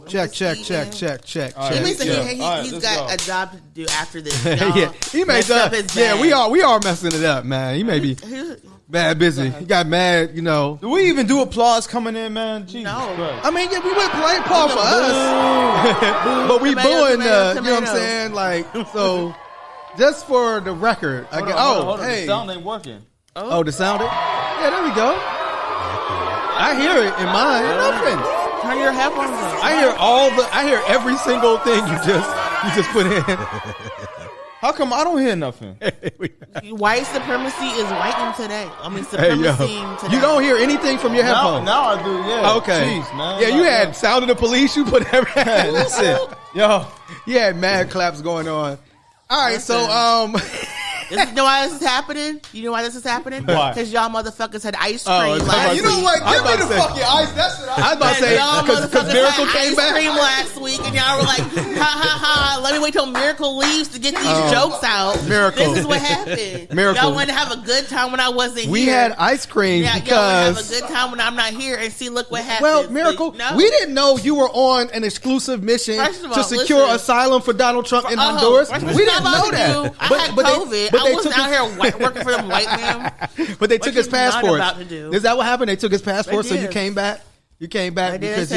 Check. He means that he's got a job to do after this. Yeah, he may up his bag. Yeah, we are messing it up, man. He may be mad busy. He got mad, you know. Do we even do applause coming in, man? Jesus Christ. I mean, yeah, we wouldn't play Paul for us, but we booing the. You know what I'm saying? Like, so just for the record, I guess. Hold on. The sound ain't working. Oh, the sound? Yeah, there we go. I hear it in mine. Nothing. Turn your headphones on. I hear every single thing you just put in. How come I don't hear nothing? White supremacy is whitening today. I mean, supremacy today. You don't hear anything from your headphones. Now I do, yeah. Okay. Jeez, man. Yeah, you had Sound of the Police. You put everything. Listen. Yo. You had mad claps going on. All right, so You know why this is happening? You know why this is happening? Why? Because y'all motherfuckers had ice cream last week. You know what? Give me the fucking ice. That's what I was about to say. Because Miracle came back. Ice cream last week, and y'all were like, ha. Let me wait till Miracle leaves to get these jokes out. Miracle. This is what happened. Miracle. Y'all wanted to have a good time when I wasn't here. We had ice cream because y'all want to have a good time when I'm not here, and see, look what happened. Well, Miracle, we didn't know you were on an exclusive mission to secure asylum for Donald Trump in Honduras. We didn't know that. I had COVID. I wasn't out here working for them white man. But they took his passport. Is that what happened? They took his passport, so you came back? You came back because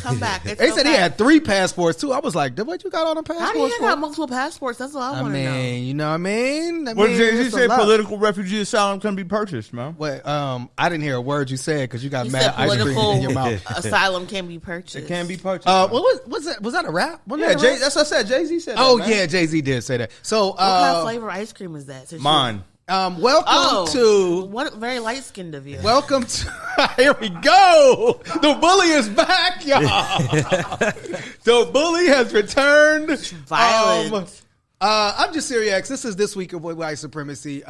come back. They said he had 3 passports too. I was like, what you got on a passport? How do you got multiple passports? That's what I want to know. You know what I mean? What did you say? Political refugee asylum can be purchased, man. Wait, I didn't hear a word you said because you got mad ice cream in your mouth. Asylum can be purchased. It can be purchased. Was that a rap? Yeah, that's what I said. Jay-Z said that. Oh yeah, Jay-Z did say that. So what kind of flavor ice cream is that? Mine. Welcome to what very light skinned of you. Welcome to here we go. The bully is back, y'all. The bully has returned. Violent. I'm Jasiri X. This is This Week of White Supremacy.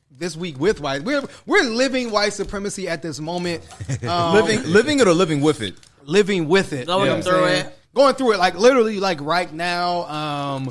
This week with white. We're living white supremacy at this moment. Living it or living with it? Living with it. Going through it. Going through it, like literally, like right now.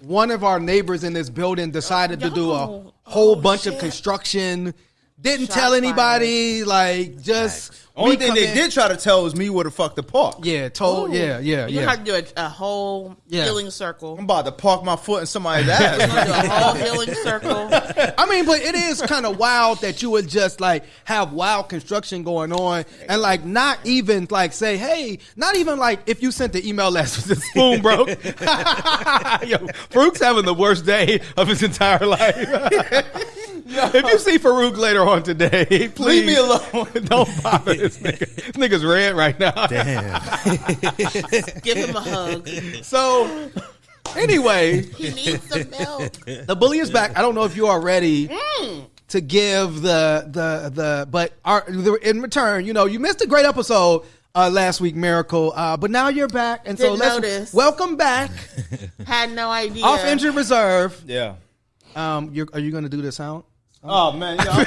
One of our neighbors in this building decided to do a whole bunch of construction. Didn't tell anybody, like just. Only thing they did try to tell was me where to fuck the park. Yeah, told. Yeah. You have to do a whole healing circle. I'm about to park my foot in somebody's ass. You're gonna do a whole healing circle. I mean, but it is kind of wild that you would just like have wild construction going on and like not even like say, hey, not even like if you sent the email last week, the spoon broke. Yo, Farouk's having the worst day of his entire life. If you see Farouk later on today, please leave me alone. Don't bother this nigga. This nigga's red right now. Damn. Give him a hug. So, anyway. He needs some milk. The bully is back. I don't know if you are ready to give but in return, you know, you missed a great episode last week, Miracle. But now you're back. And so let's welcome back. Had no idea. Off injured reserve. Yeah. Are you going to do the sound? Oh man, there she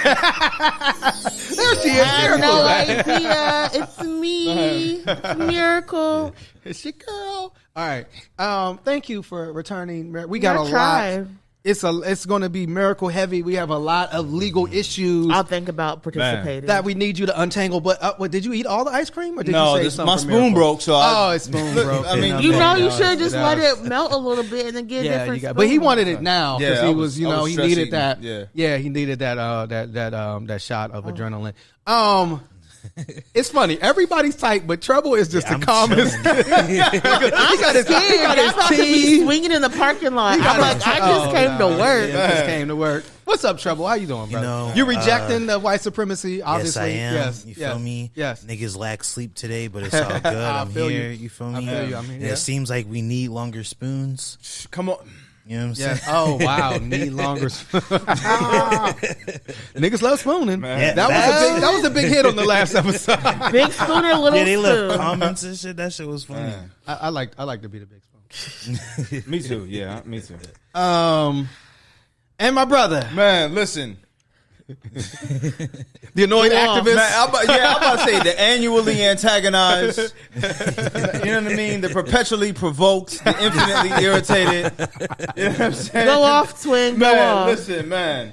is. I no idea. It's me, Miracle. It's your girl. All right. Thank you for returning. We got a lot. It's going to be miracle heavy. We have a lot of legal issues. I'll think about participating. That we need you to untangle. But did you eat all the ice cream, or did you say something? My spoon broke. So it's spoon broke. I mean, you should just let it melt a little bit and then get a different spoon. But he wanted it now because he was, he needed that. Yeah, he needed that shot of adrenaline. It's funny. Everybody's tight, but Treble is just the calmest. I'm scared. I'm about to be swinging in the parking lot. I'm like, I just came to work. Just came to work. What's up, Treble? How you doing, bro? You rejecting the white supremacy, obviously. Yes, I am. Yes. You feel me? Yes. Niggas lack sleep today, but it's all good. I'm here. You feel me? I feel you. I'm here. It seems like we need longer spoons. Come on. You know what I'm saying? Oh, wow. Need longer spoons. Niggas love spooning. Man. That was a big hit on the last episode. Big spoon or little spoon? Yeah, they left comments and shit. That shit was funny. I like to be the big spoon. Me too. Yeah, me too. And my brother. Man, listen. The annoyed activist. Man, I'm about to say the annually antagonized. You know what I mean? The perpetually provoked, the infinitely irritated. You know what I'm saying? Go off, twin. Man, go off. Listen, man.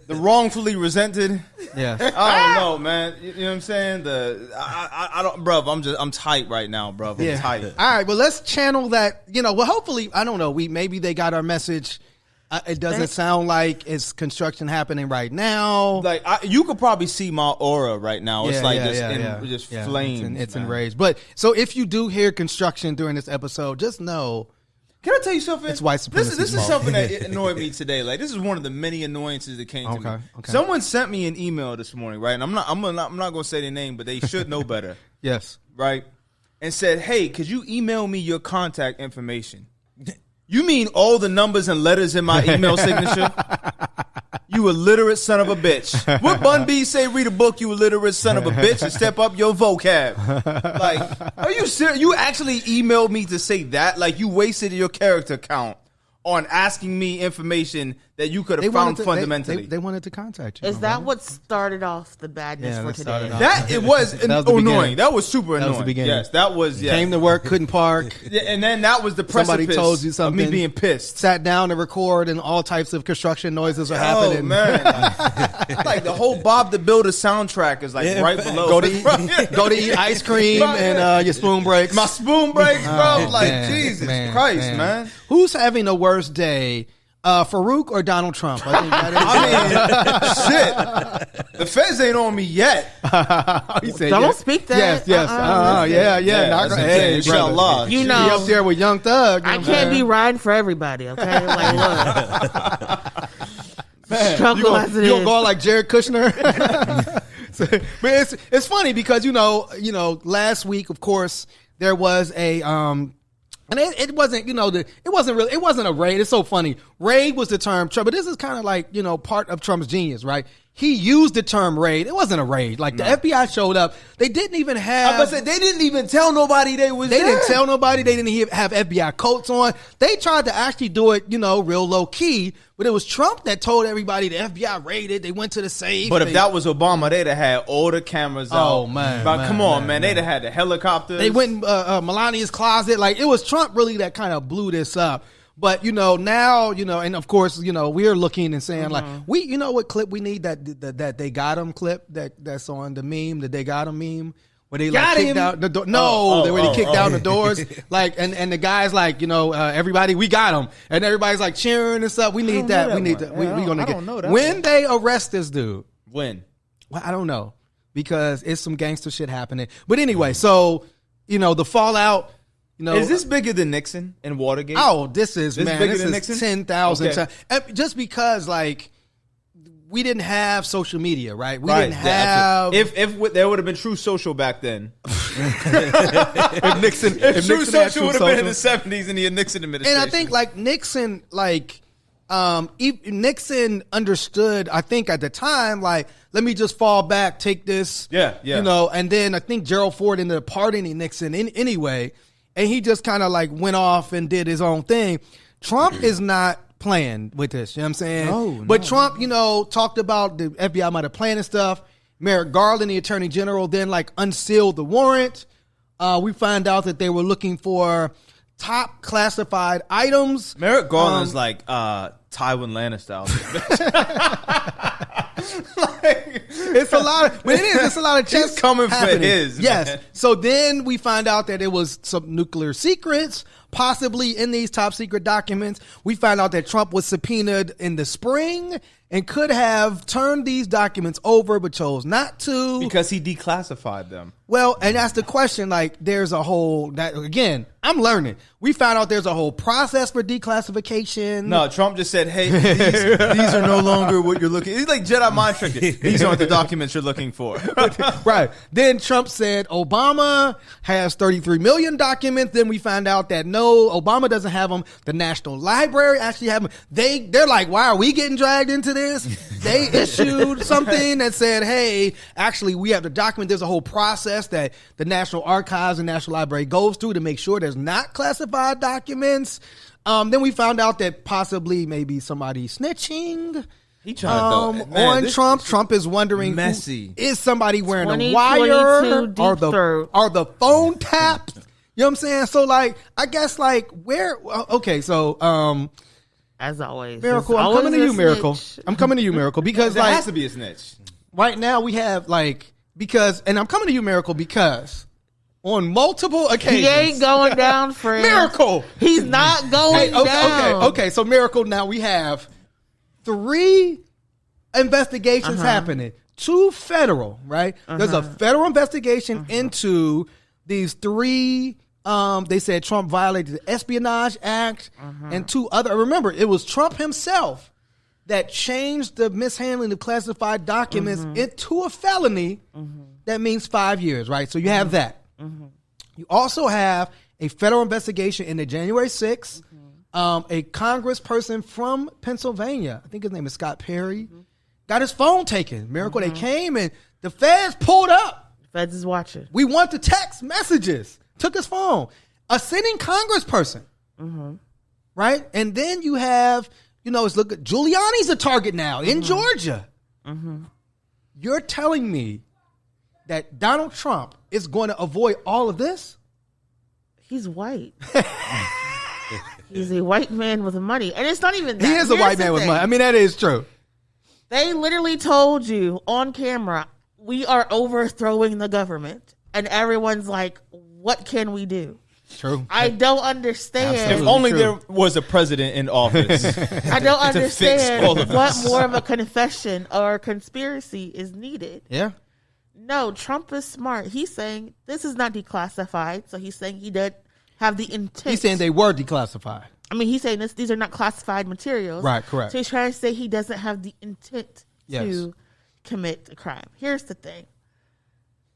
the wrongfully resented. Yeah. I don't know, man. You know what I'm saying? I don't, bro. I'm tight right now, bro. I'm tight. All right, well, let's channel that. Well, hopefully, I don't know. Maybe they got our message. It doesn't sound like it's construction happening right now. Like you could probably see my aura right now. It's just flames. It's enraged. But so if you do hear construction during this episode, just know. Can I tell you something? It's white supremacy. This is something that annoyed me today. Like this is one of the many annoyances that came to me. Okay. Someone sent me an email this morning, right? And I'm not going to say their name, but they should know better. Yes. Right? And said, "Hey, could you email me your contact information?" You mean all the numbers and letters in my email signature? You illiterate son of a bitch. What Bun B say? Read a book, you illiterate son of a bitch, and step up your vocab. Like, are you serious? You actually emailed me to say that? Like, you wasted your character count on asking me information that you could have found fundamentally. They wanted to contact you. Is that what started off the badness for today? It was annoying. That was super annoying. That was the beginning. Yes, that was. Yeah. Came to work, couldn't park. And then that was the precipice. Somebody told you something. Of me being pissed. Sat down to record, and all types of construction noises are happening. Oh man! Like the whole Bob the Builder soundtrack is like right below. Go to eat ice cream, and your spoon breaks. My spoon breaks, bro. Jesus Christ, man. Who's having a worse day? Farouk or Donald Trump? I think that is. Shit. The feds ain't on me yet. Don't speak that. Yes. Hey, inshallah. You know, he up there with Young Thug. I can't be riding for everybody. Okay, like look. Man, you gonna go like Jared Kushner? But it's funny because last week, of course, there was a and it wasn't, it wasn't a raid. It's so funny. Raid was the term Trump, but this is kind of like, part of Trump's genius, right? He used the term raid. It wasn't a raid. Like the FBI showed up. They didn't even have. They didn't even tell nobody they was there. They didn't tell nobody. They didn't have FBI coats on. They tried to actually do it, real low key. But it was Trump that told everybody the FBI raided. They went to the safe. But if that was Obama, they'd have had all the cameras out. Oh, man. Come on, man. They'd have had the helicopters. They went in Melania's closet. Like, it was Trump really that kind of blew this up. But, now, and of course, we're looking and saying, like, what clip we need, that they got him clip that's on the meme, that they got him meme. Where they like kicked out the door. No, where they kicked down the doors. Like, and the guys like, everybody, we got him. And everybody's like cheering and stuff. We need that. We need that. We're going to get. When they arrest this dude. When? Well, I don't know. Because it's some gangster shit happening. But anyway, so, the fallout. Is this bigger than Nixon and Watergate? Oh, this is 10,000 times. Just because, like, we didn't have social media, right? We didn't have. If there would have been true social back then. if Nixon social would have been in the 70s in the Nixon administration. And I think like Nixon, Nixon understood. I think at the time, like, let me just fall back, take this. Yeah. And then I think Gerald Ford ended up pardoning Nixon anyway, and he just kind of like went off and did his own thing. Trump is not playing with this, you know what I'm saying? No, but Trump, talked about the FBI might have planned and stuff. Merrick Garland, the attorney general, then like unsealed the warrant. We find out that they were looking for top classified items. Merrick Garland's like Tywin Lannister. It's a lot of, but it's a lot of chess. He's coming happening. For his. Yes. Man. So then we find out that it was some nuclear secrets possibly in these top secret documents. We found out that Trump was subpoenaed in the spring and could have turned these documents over, but chose not to. Because he declassified them. Well, and that's the question. Like, there's a whole, that again, I'm learning. We found out there's a whole process for declassification. No, Trump just said, hey, these are no longer what you're looking. He's like Jedi mind tricking. These aren't the documents you're looking for. Right. Then Trump said Obama has 33 million documents. Then we found out that no, Obama doesn't have them. The National Library actually have them. They're like, why are we getting dragged into this? They issued something that said, hey, actually, we have the document. There's a whole process that the National Archives and National Library goes through to make sure there's not classified documents. Then we found out that possibly maybe somebody snitching on Trump. Trump is wondering, messy. Is somebody wearing a wire or the phone tapped? You know what I'm saying? So like, I guess like where? Okay, so as always. Miracle, There's I'm coming to always you, a Miracle. snitch. I'm coming to you, Miracle, because There like has to be a snitch. right now we have and I'm coming to you, Miracle, because on multiple occasions He ain't going down, friend. Miracle. He's not going down. Okay. So Miracle. Now we have 3 investigations happening. 2 federal, right? There's a federal investigation into these 3. They said Trump violated the Espionage Act and 2 other. Remember, it was Trump himself that changed the mishandling of classified documents into a felony. That means 5 years, right? So you have that. You also have a federal investigation into January 6th. A congressperson from Pennsylvania, I think his name is Scott Perry, got his phone taken. Miracle, they came and the feds pulled up. Feds is watching. We want the text messages. Took his phone. A sitting congressperson. Right? And then you have, Giuliani's a target now in Georgia. You're telling me that Donald Trump is going to avoid all of this? He's white. He's a white man with money. And it's not even that. He is a white man with money. I mean, that is true. They literally told you on camera, we are overthrowing the government. And everyone's like, what can we do? True. I don't understand. Absolutely. If only true. there was a president in office. I don't all understand of what this. more of a confession or conspiracy is needed. Yeah. No, Trump is smart. He's saying this is not declassified. So he's saying he doesn't have the intent. He's saying they were declassified. I mean, he's saying these are not classified materials. Right, correct. So he's trying to say he doesn't have the intent Yes. to commit a crime. Here's the thing.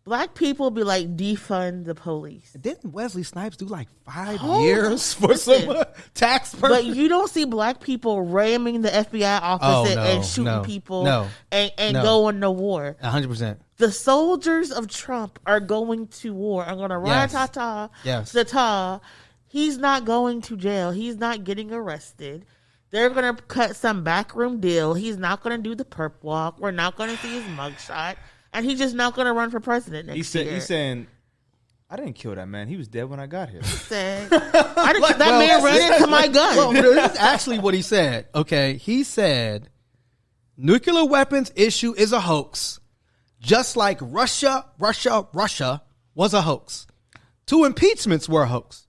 Black people be like, defund the police. Didn't Wesley Snipes do like 5 Oh, years for some tax But purposes? you don't see black people ramming the FBI office and shooting people and going to war. 100%. The soldiers of Trump are going to war. I'm going to rat-ta-ta, Yes. ta-ta. He's not going to jail. He's not getting arrested. They're going to cut some backroom deal. He's not going to do the perp walk. We're not going to see his mugshot. And he's just not going to run for president next year. He's saying, I didn't kill that man. He was dead when I got here. That man ran into my gun. Well, this is actually what he said. Okay. He said, nuclear weapons issue is a hoax. Just like Russia was a hoax. 2 impeachments were a hoax.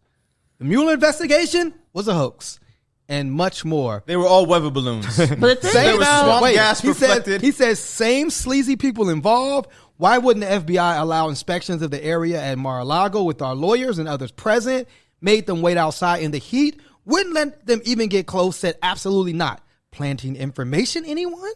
The Mueller investigation was a hoax. And much more. They were all weather balloons. But the thing There was swamp gas reflected. He says same sleazy people involved. Why wouldn't the FBI allow inspections of the area at Mar-a-Lago with our lawyers and others present? Made them wait outside in the heat. Wouldn't let them even get close. Said absolutely not. Planting information, anyone?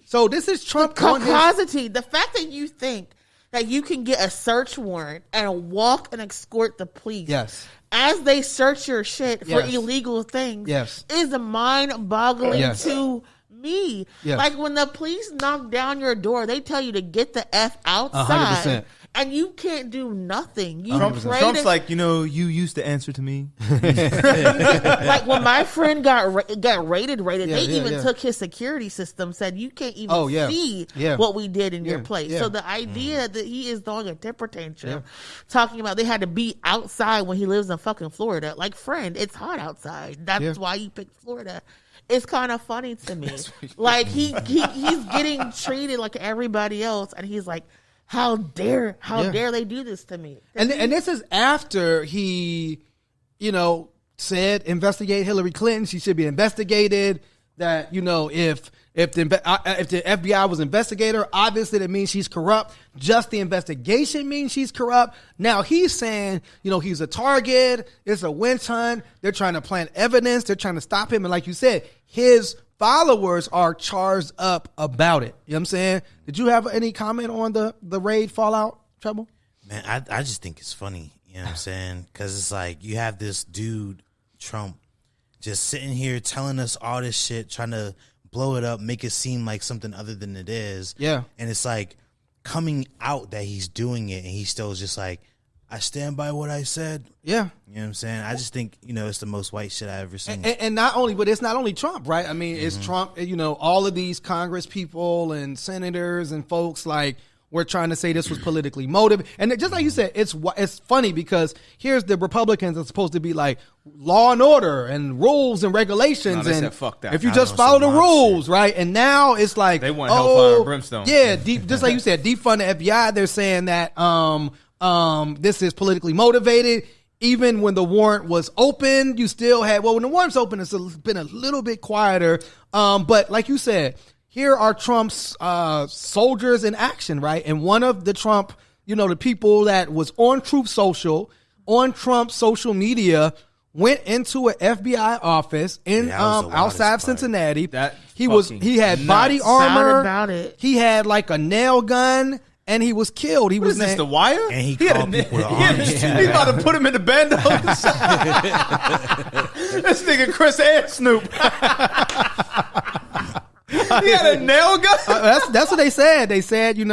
So this is Trump. The fact that you think that you can get a search warrant and walk and escort the police. Yes. As they search your shit for Yes. illegal things, Yes. is mind-boggling Yes. to me. Yes. Like when the police knock down your door, they tell you to get the F outside, 100%. and you can't do nothing. You Trump's like, you used to answer to me. like when my friend got raided. They even yeah. took his security system. Said you can't even see what we did in your place. yeah. So the idea that he is throwing a temper tantrum, talking about they had to be outside when he lives in fucking Florida. Like, friend, it's hot outside. That's why you picked Florida. It's kind of funny to me. Like he's getting treated like everybody else, and he's like, how dare they do this to me? And this is after he, said investigate Hillary Clinton. She should be investigated. That if the FBI was investigator, obviously that means she's corrupt. Just the investigation means she's corrupt. Now he's saying he's a target. It's a witch hunt. They're trying to plant evidence. They're trying to stop him. And like you said, his followers are charged up about it. You know what I'm saying? Did you have any comment on the raid fallout, Treble? Man, I just think it's funny. You know what I'm saying? Because it's like you have this dude, Trump, just sitting here telling us all this shit, trying to blow it up, make it seem like something other than it is. Yeah. And it's like coming out that he's doing it, and he's still just like, I stand by what I said. Yeah. You know what I'm saying? I just think, it's the most white shit I've ever seen. And but it's not only Trump, right? I mean, it's Trump, all of these Congress people and senators and folks like were trying to say this was politically motivated. And just like you said, it's funny because here's the Republicans are supposed to be like law and order and rules and regulations. No, they and said, fuck that. if you just follow the rules, right? And now it's like they want hellfire and brimstone. Yeah, just like you said, defund the FBI. They're saying that this is politically motivated. Even when the warrant was open, you still had, when the warrant's open, it's been a little bit quieter. But like you said, here are Trump's soldiers in action, right? And one of the Trump, the people that was on Truth Social, on Trump's social media, went into an FBI office in outside Cincinnati. He had body armor. About it. He had like a nail gun. And he was killed. What is this, The Wire? And he called people with arms. He's about to put him in the bando. This nigga Chris and Snoop. He had a nail gun. That's what they said. They said, he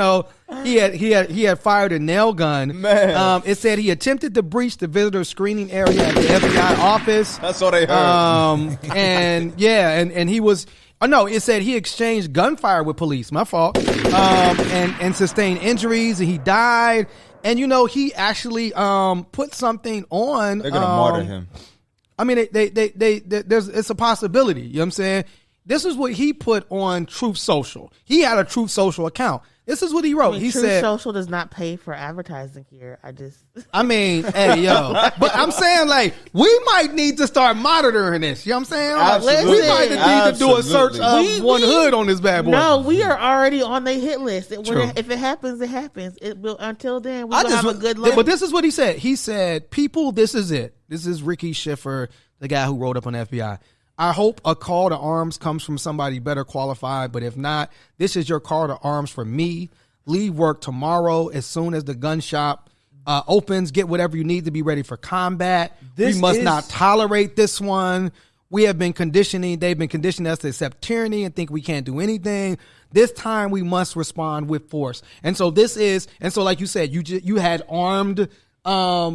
had fired a nail gun. Man, it said he attempted to breach the visitor screening area at the FBI office. That's all they heard. And he was. Oh, no, it said he exchanged gunfire with police. My fault. And sustained injuries, and he died. And, he actually put something on. They're going to martyr him. I mean, it's a possibility. You know what I'm saying? This is what he put on Truth Social. He had a Truth Social account. This is what he wrote. He Truth said, Social does not pay for advertising here. Hey, yo. But I'm saying, like, we might need to start monitoring this. You know what I'm saying? Absolutely. We might need to do a search of one hood on this bad boy. No, we are already on the hit list. If it happens, it happens. It will. Until then, we're going to have a good life. But this is what he said. He said, people, this is it. This is Ricky Schiffer, the guy who wrote up on FBI. I hope a call to arms comes from somebody better qualified, but if not, this is your call to arms for me. Leave work tomorrow as soon as the gun shop opens. Get whatever you need to be ready for combat. We must not tolerate this one. We have been conditioning. They've been conditioning us to accept tyranny and think we can't do anything. This time we must respond with force. And so like you said, you had armed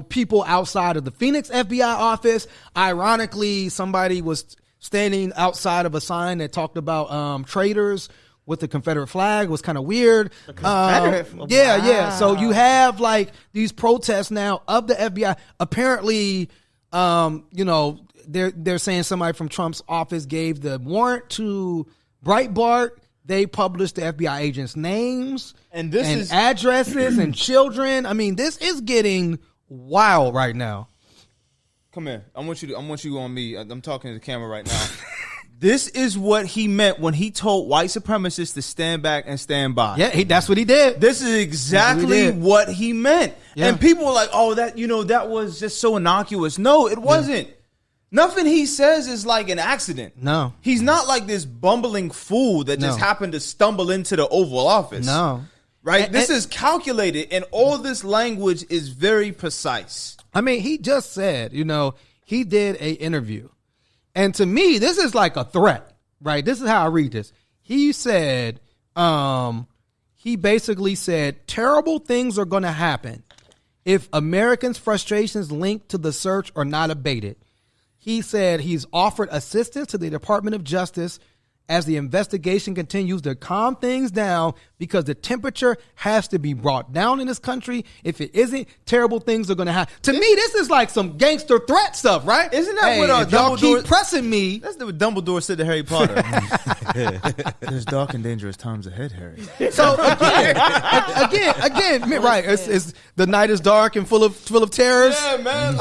people outside of the Phoenix FBI office. Ironically, somebody was standing outside of a sign that talked about traitors with the Confederate flag. It was kind of weird. The Confederate flag. Yeah. So you have like these protests now of the FBI. Apparently, they're saying somebody from Trump's office gave the warrant to Breitbart. They published the FBI agents' names and addresses and children. I mean, this is getting wild right now. Come here. I want you on me. I'm talking to the camera right now. This is what he meant when he told white supremacists to stand back and stand by. Yeah, that's what he did. This is exactly what he meant. Yeah. And people were like, oh, that was just so innocuous. No, it wasn't. Yeah. Nothing he says is like an accident. No. He's not like this bumbling fool that just happened to stumble into the Oval Office. No. Right? This is calculated, and all this language is very precise. I mean, he just said, he did an interview. And to me, this is like a threat, right? This is how I read this. He said, he basically said, terrible things are going to happen if Americans' frustrations linked to the search are not abated. He said he's offered assistance to the Department of Justice as the investigation continues to calm things down because the temperature has to be brought down in this country. If it isn't, terrible things are going to happen. To me, this is like some gangster threat stuff, right? Isn't that what y'all Dumbledore keep pressing me? That's what Dumbledore said to Harry Potter. There's dark and dangerous times ahead, Harry. So again, right? It's the night is dark and full of terrors. Yeah, man.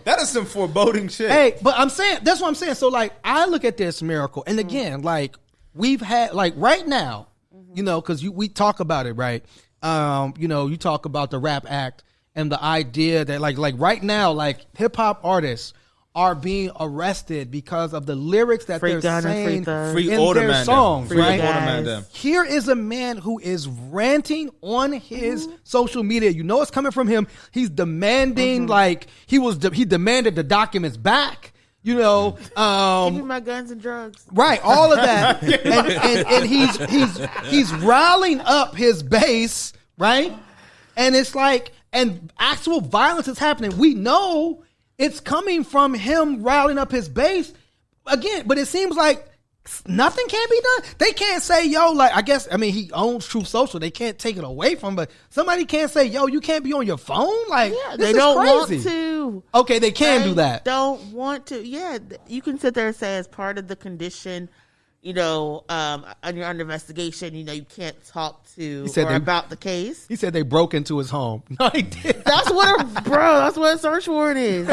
That is some foreboding shit. Hey, but I'm saying that's what I'm saying. So like, I look at this miracle, and again, like we've had like right now, because we talk about it, right? You talk about the Rap Act and the idea that like right now, like hip hop artists are being arrested because of the lyrics that they're saying in their songs, right? Here is a man who is ranting on his social media. It's coming from him. He's demanding, like he demanded the documents back. Give me my guns and drugs. Right, all of that, and he's riling up his base, right? And it's like, and actual violence is happening. We know it's coming from him riling up his base again, but it seems like nothing can be done. They can't say, yo, like, I mean, he owns Truth Social. They can't take it away from him, but somebody can't say, yo, you can't be on your phone? Like, Yeah, this they is don't crazy. want to. Okay, they can do that. Don't want to. Yeah, you can sit there and say as part of the condition, on your under investigation, you can't talk to about the case. He said they broke into his home. No, he did. That's what a search warrant is.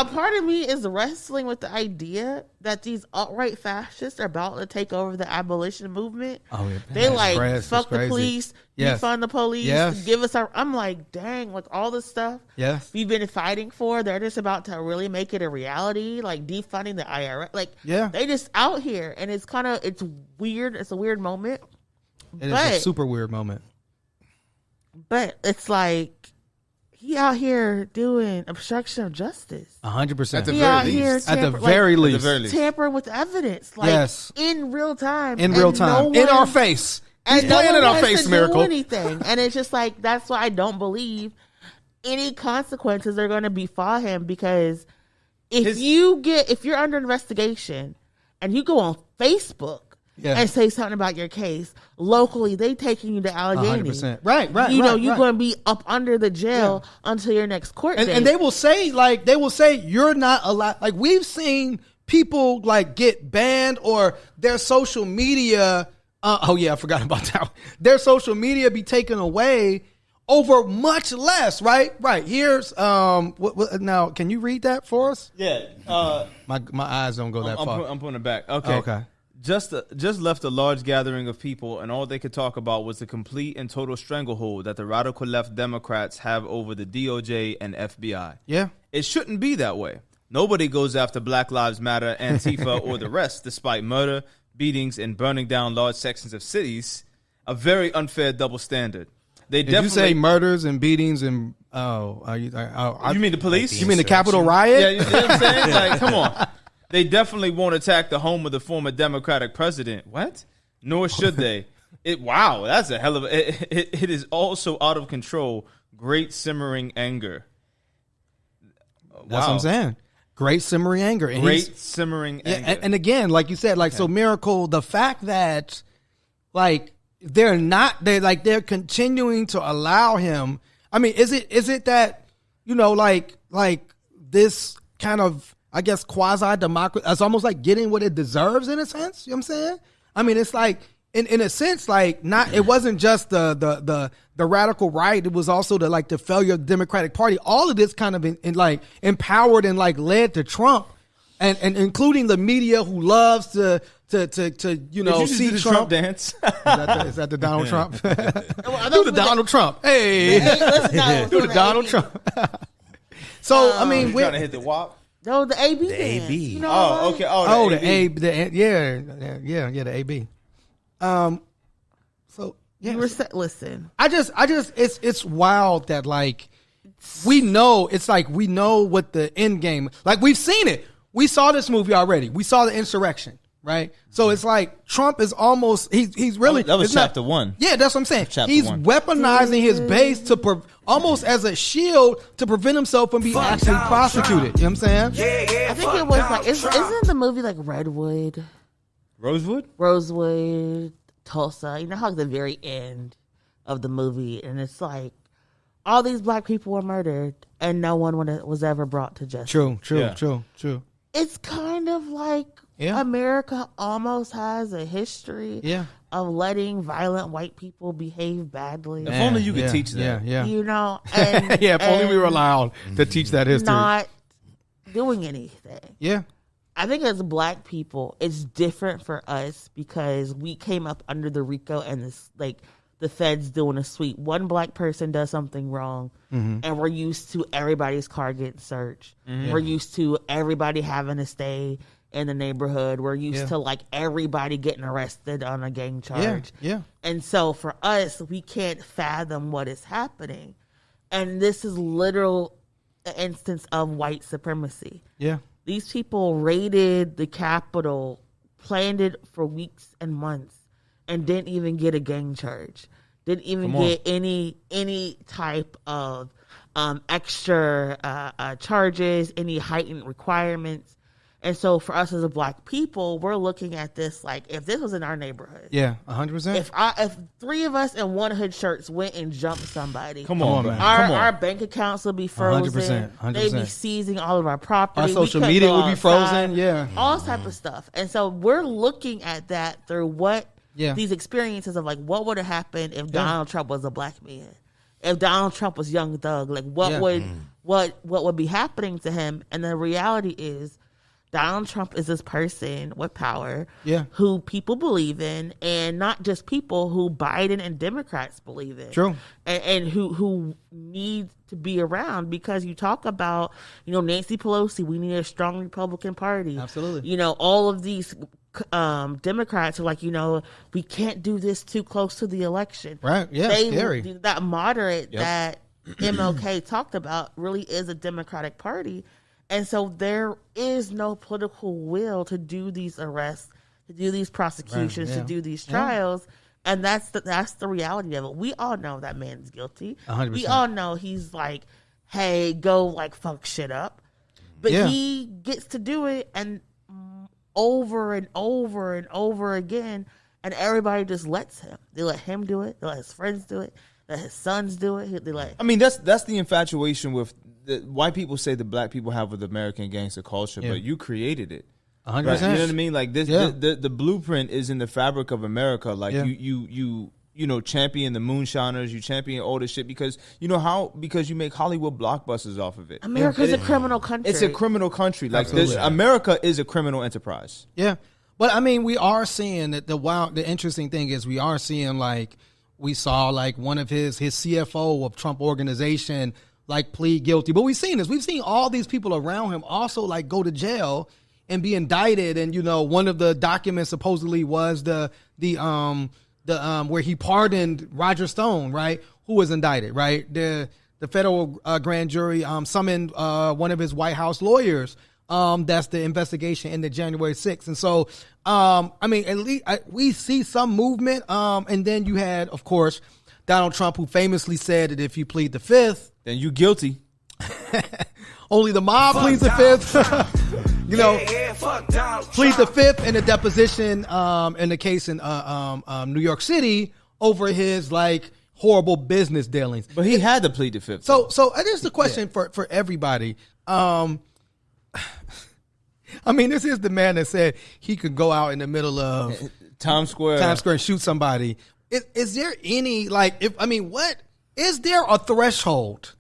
A part of me is wrestling with the idea that these alt-right fascists are about to take over the abolition movement. Oh, yeah. They fuck the police, defund the police, give us our... I'm like, dang, like all this stuff we've been fighting for, they're just about to really make it a reality, like defunding the IRS. Like, they just out here, and it's weird. It's a weird moment. It's a super weird moment. But it's like, he out here doing obstruction of justice. 100%. At the very least. Tampering with evidence. Like, in real time. In real time. In our face. He's playing in our face, Miracle. Anything. And it's just like, that's why I don't believe any consequences are going to befall him, because if you're under investigation and you go on Facebook and say something about your case, locally they taking you to Allegheny. 100%. Right. You're going to be up under the jail until your next court date. And they will say, you're not allowed. Like, we've seen people like get banned, or their social media. I forgot about that. Their social media be taken away over much less. Right. Here's now. Can you read that for us? Yeah. My eyes don't go that far. I'm putting it back. Okay. Just left a large gathering of people, and all they could talk about was the complete and total stranglehold that the radical left Democrats have over the DOJ and FBI. Yeah. It shouldn't be that way. Nobody goes after Black Lives Matter, Antifa, or the rest, despite murder, beatings, and burning down large sections of cities. A very unfair double standard. Did you say murders and beatings and you mean the police? You mean the Capitol riot? Yeah, you know what I'm saying? Like, come on. They definitely won't attack the home of the former Democratic president. What? Nor should they. Wow, that's a hell of a... It is also out of control. Great simmering anger. That's what I'm saying. Great simmering anger. And Simmering anger. And again, like you said, so Miracle, the fact that, like, they're continuing to allow him... I mean, is it that, like this kind of... I guess quasi-democracy, it's almost like getting what it deserves in a sense. You know what I'm saying? I mean, it's like, in a sense, like, it wasn't just the radical right. It was also the failure of the Democratic Party. All of this kind of empowered and led to Trump, and including the media who loves to see the Trump dance. Is that the Donald Trump? Do the Donald Trump. Hey, do the Donald Trump. So, I mean, we're trying to hit the WAP. No, the AB. The AB. You know okay. The AB. The AB. So yeah. Listen. I just, it's wild that we know what the end game. Like, we've seen it. We saw this movie already. We saw the insurrection. Right, so it's like Trump is almost he's really that was chapter 1. Yeah, that's what I'm saying. He's 1. Weaponizing his base to almost as a shield to prevent himself from being actually prosecuted. You know what I'm saying? I think it was isn't the movie like Rosewood, Tulsa? You know how at the very end of the movie, and it's like all these black people were murdered and no one was ever brought to justice. True. It's kind of like. Yeah. America almost has a history of letting violent white people behave badly. If only you could teach that. Yeah. And, if only we were allowed to teach that history. Not doing anything. Yeah. I think as black people, it's different for us because we came up under the RICO and this, the feds doing a sweep. One black person does something wrong, and we're used to everybody's car getting searched. Mm-hmm. We're used to everybody having to stay in the neighborhood. We're used to everybody getting arrested on a gang charge. Yeah. And so for us, we can't fathom what is happening. And this is literal instance of white supremacy. Yeah. These people raided the Capitol, planned it for weeks and months, and didn't even get a gang charge. Didn't even get any type of extra charges, any heightened requirements. And so for us as a black people, we're looking at this like if this was in our neighborhood. Yeah, 100%. If 3 of us in one hood shirts went and jumped somebody, Come on, man. Our bank accounts would be frozen. 100%. They'd be seizing all of our property. Our social media would be frozen. Yeah, all type of stuff. And so we're looking at that through what these experiences of like what would have happened if Donald Trump was a black man, if Donald Trump was Young Thug, like what would be happening to him. And the reality is, Donald Trump is this person with power who people believe in, and not just people who Biden and Democrats believe in. True. And who need to be around, because you talk about, Nancy Pelosi, we need a strong Republican Party. Absolutely. All of these Democrats are like, we can't do this too close to the election. Right. Yeah. Scary. That moderate that MLK talked about really is a Democratic Party. And so there is no political will to do these arrests, to do these prosecutions, to do these trials. And that's the reality of it. We all know that man's guilty. 100%. We all know he's like, hey, go like fuck shit up. But he gets to do it and over and over and over again. And everybody just lets him. They let him do it. They let his friends do it. They let his sons do it. They let. I mean, that's the infatuation with white people say the black people have with American gangster culture, but you created it. 100%. Right? You know what I mean? Like this, the blueprint is in the fabric of America. Like you champion the moonshiners, you champion all this shit because because you make Hollywood blockbusters off of it. America's a criminal country. It's a criminal country. Like America is a criminal enterprise. Yeah, but I mean, we are seeing that the interesting thing is we are seeing we saw one of his CFO of Trump organization plead guilty. But we've seen this. We've seen all these people around him also go to jail and be indicted. And one of the documents supposedly was the where he pardoned Roger Stone, right? Who was indicted, right? The federal grand jury summoned one of his White House lawyers. That's the investigation into January 6th. And so, I mean, at least we see some movement. And then you had, of course, Donald Trump, who famously said that if you plead the fifth, then you guilty. Only the mob pleads the fifth. Plead the fifth in a deposition in the case in New York City over his horrible business dealings. But he had to plead the fifth. So here's the question for everybody. I mean, this is the man that said he could go out in the middle of Times Square and shoot somebody. Is there any what is there a threshold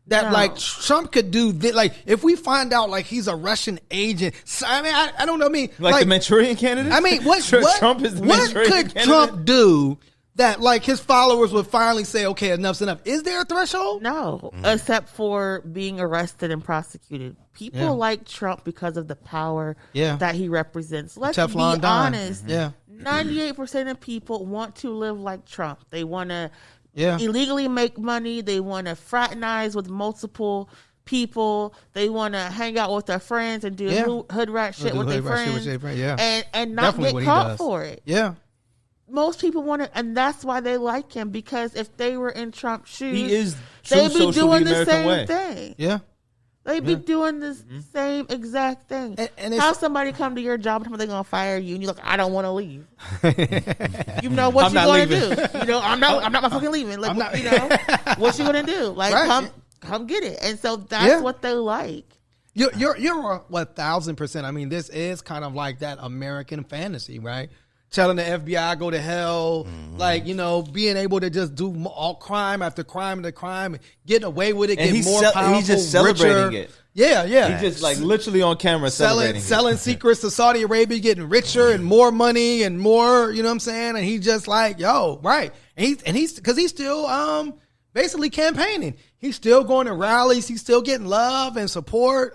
that Trump could do this? If we find out he's a Russian agent, I mean, I don't know. I mean, the Manchurian candidate. I mean, what Trump is the Manchurian could candidate? Trump do that his followers would finally say, okay, enough's enough? Is there a threshold? No, except for being arrested and prosecuted. People like Trump because of the power that he represents. Let's Teflon be Don. honest. 98% of people want to live like Trump. They want to illegally make money. They want to fraternize with multiple people. They want to hang out with their friends and do hood rat shit with their friends. And not Definitely get caught for it. Yeah. Most people want to, and that's why they like him, because if they were in Trump's shoes, he is they'd be doing the same thing. Yeah. They'd be doing the same exact thing. And how somebody come to your job and tell they're gonna fire you, and you're like, I don't want to leave. You know what you gonna do? I'm not fucking leaving. What you gonna do? Come get it. And so that's what they like. You're 1,000%. I mean, this is kind of like that American fantasy, right? Telling the FBI go to hell, being able to just do all crime after crime after crime, getting away with it, getting more powerful, he's just celebrating richer. it. Yeah. He's just literally on camera selling secrets to Saudi Arabia, getting richer and more money and more. You know what I'm saying? And he's just right. And he's because he's still basically campaigning. He's still going to rallies. He's still getting love and support.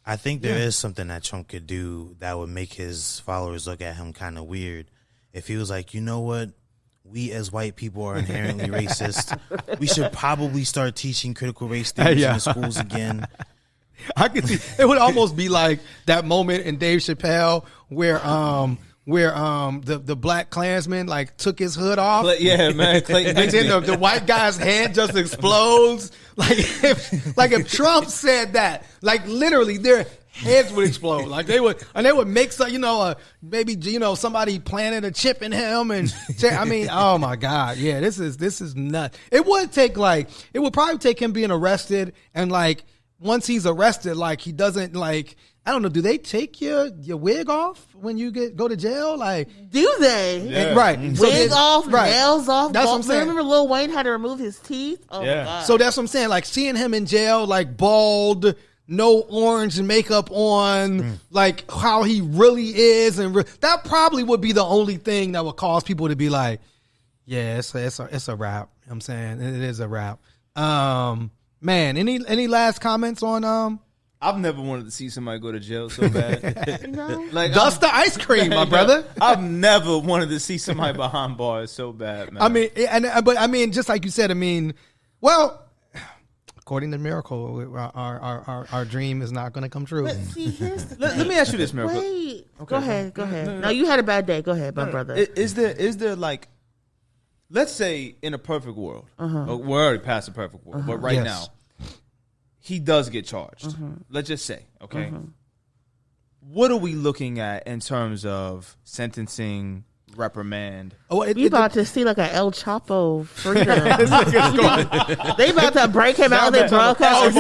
I think there is something that Trump could do that would make his followers look at him kind of weird. If he was like, you know what? We as white people are inherently racist. We should probably start teaching critical race theory in the schools again. I could see it would almost be like that moment in Dave Chappelle where the black Klansman took his hood off. Yeah, man. And then the white guy's head just explodes. If Trump said that, literally their heads would explode. Like they would make some, maybe somebody planted a chip in him, and I mean, oh my god, yeah, this is nuts. It would probably take him being arrested, and like once he's arrested, like he doesn't like. I don't know. Do they take your wig off when you go to jail? Like, do they? Yeah. Right. Wig off, nails off. That's what I'm saying. Remember Lil Wayne had to remove his teeth? Oh my God. So that's what I'm saying. Like seeing him in jail, like bald, no orange makeup on, like how he really is, and that probably would be the only thing that would cause people to be like, yeah, it's a wrap. You know what I'm saying it is a wrap. Man, any last comments on I've never wanted to see somebody go to jail so bad. No. Like dust the ice cream, my brother. I've never wanted to see somebody behind bars so bad, man. I mean, but I mean, just like you said, I mean, well, according to Miracle, our dream is not going to come true. But see, here's the let thing. me ask you this, Miracle. Wait. Okay. Go ahead. No, you had a bad day. Go ahead, my brother. Is there like, let's say in a perfect world, we're already past the perfect world, but right now, he does get charged. Let's just say, okay. What are we looking at in terms of sentencing, reprimand? You about to see like an El Chapo freedom. They about to break him out of their drug house.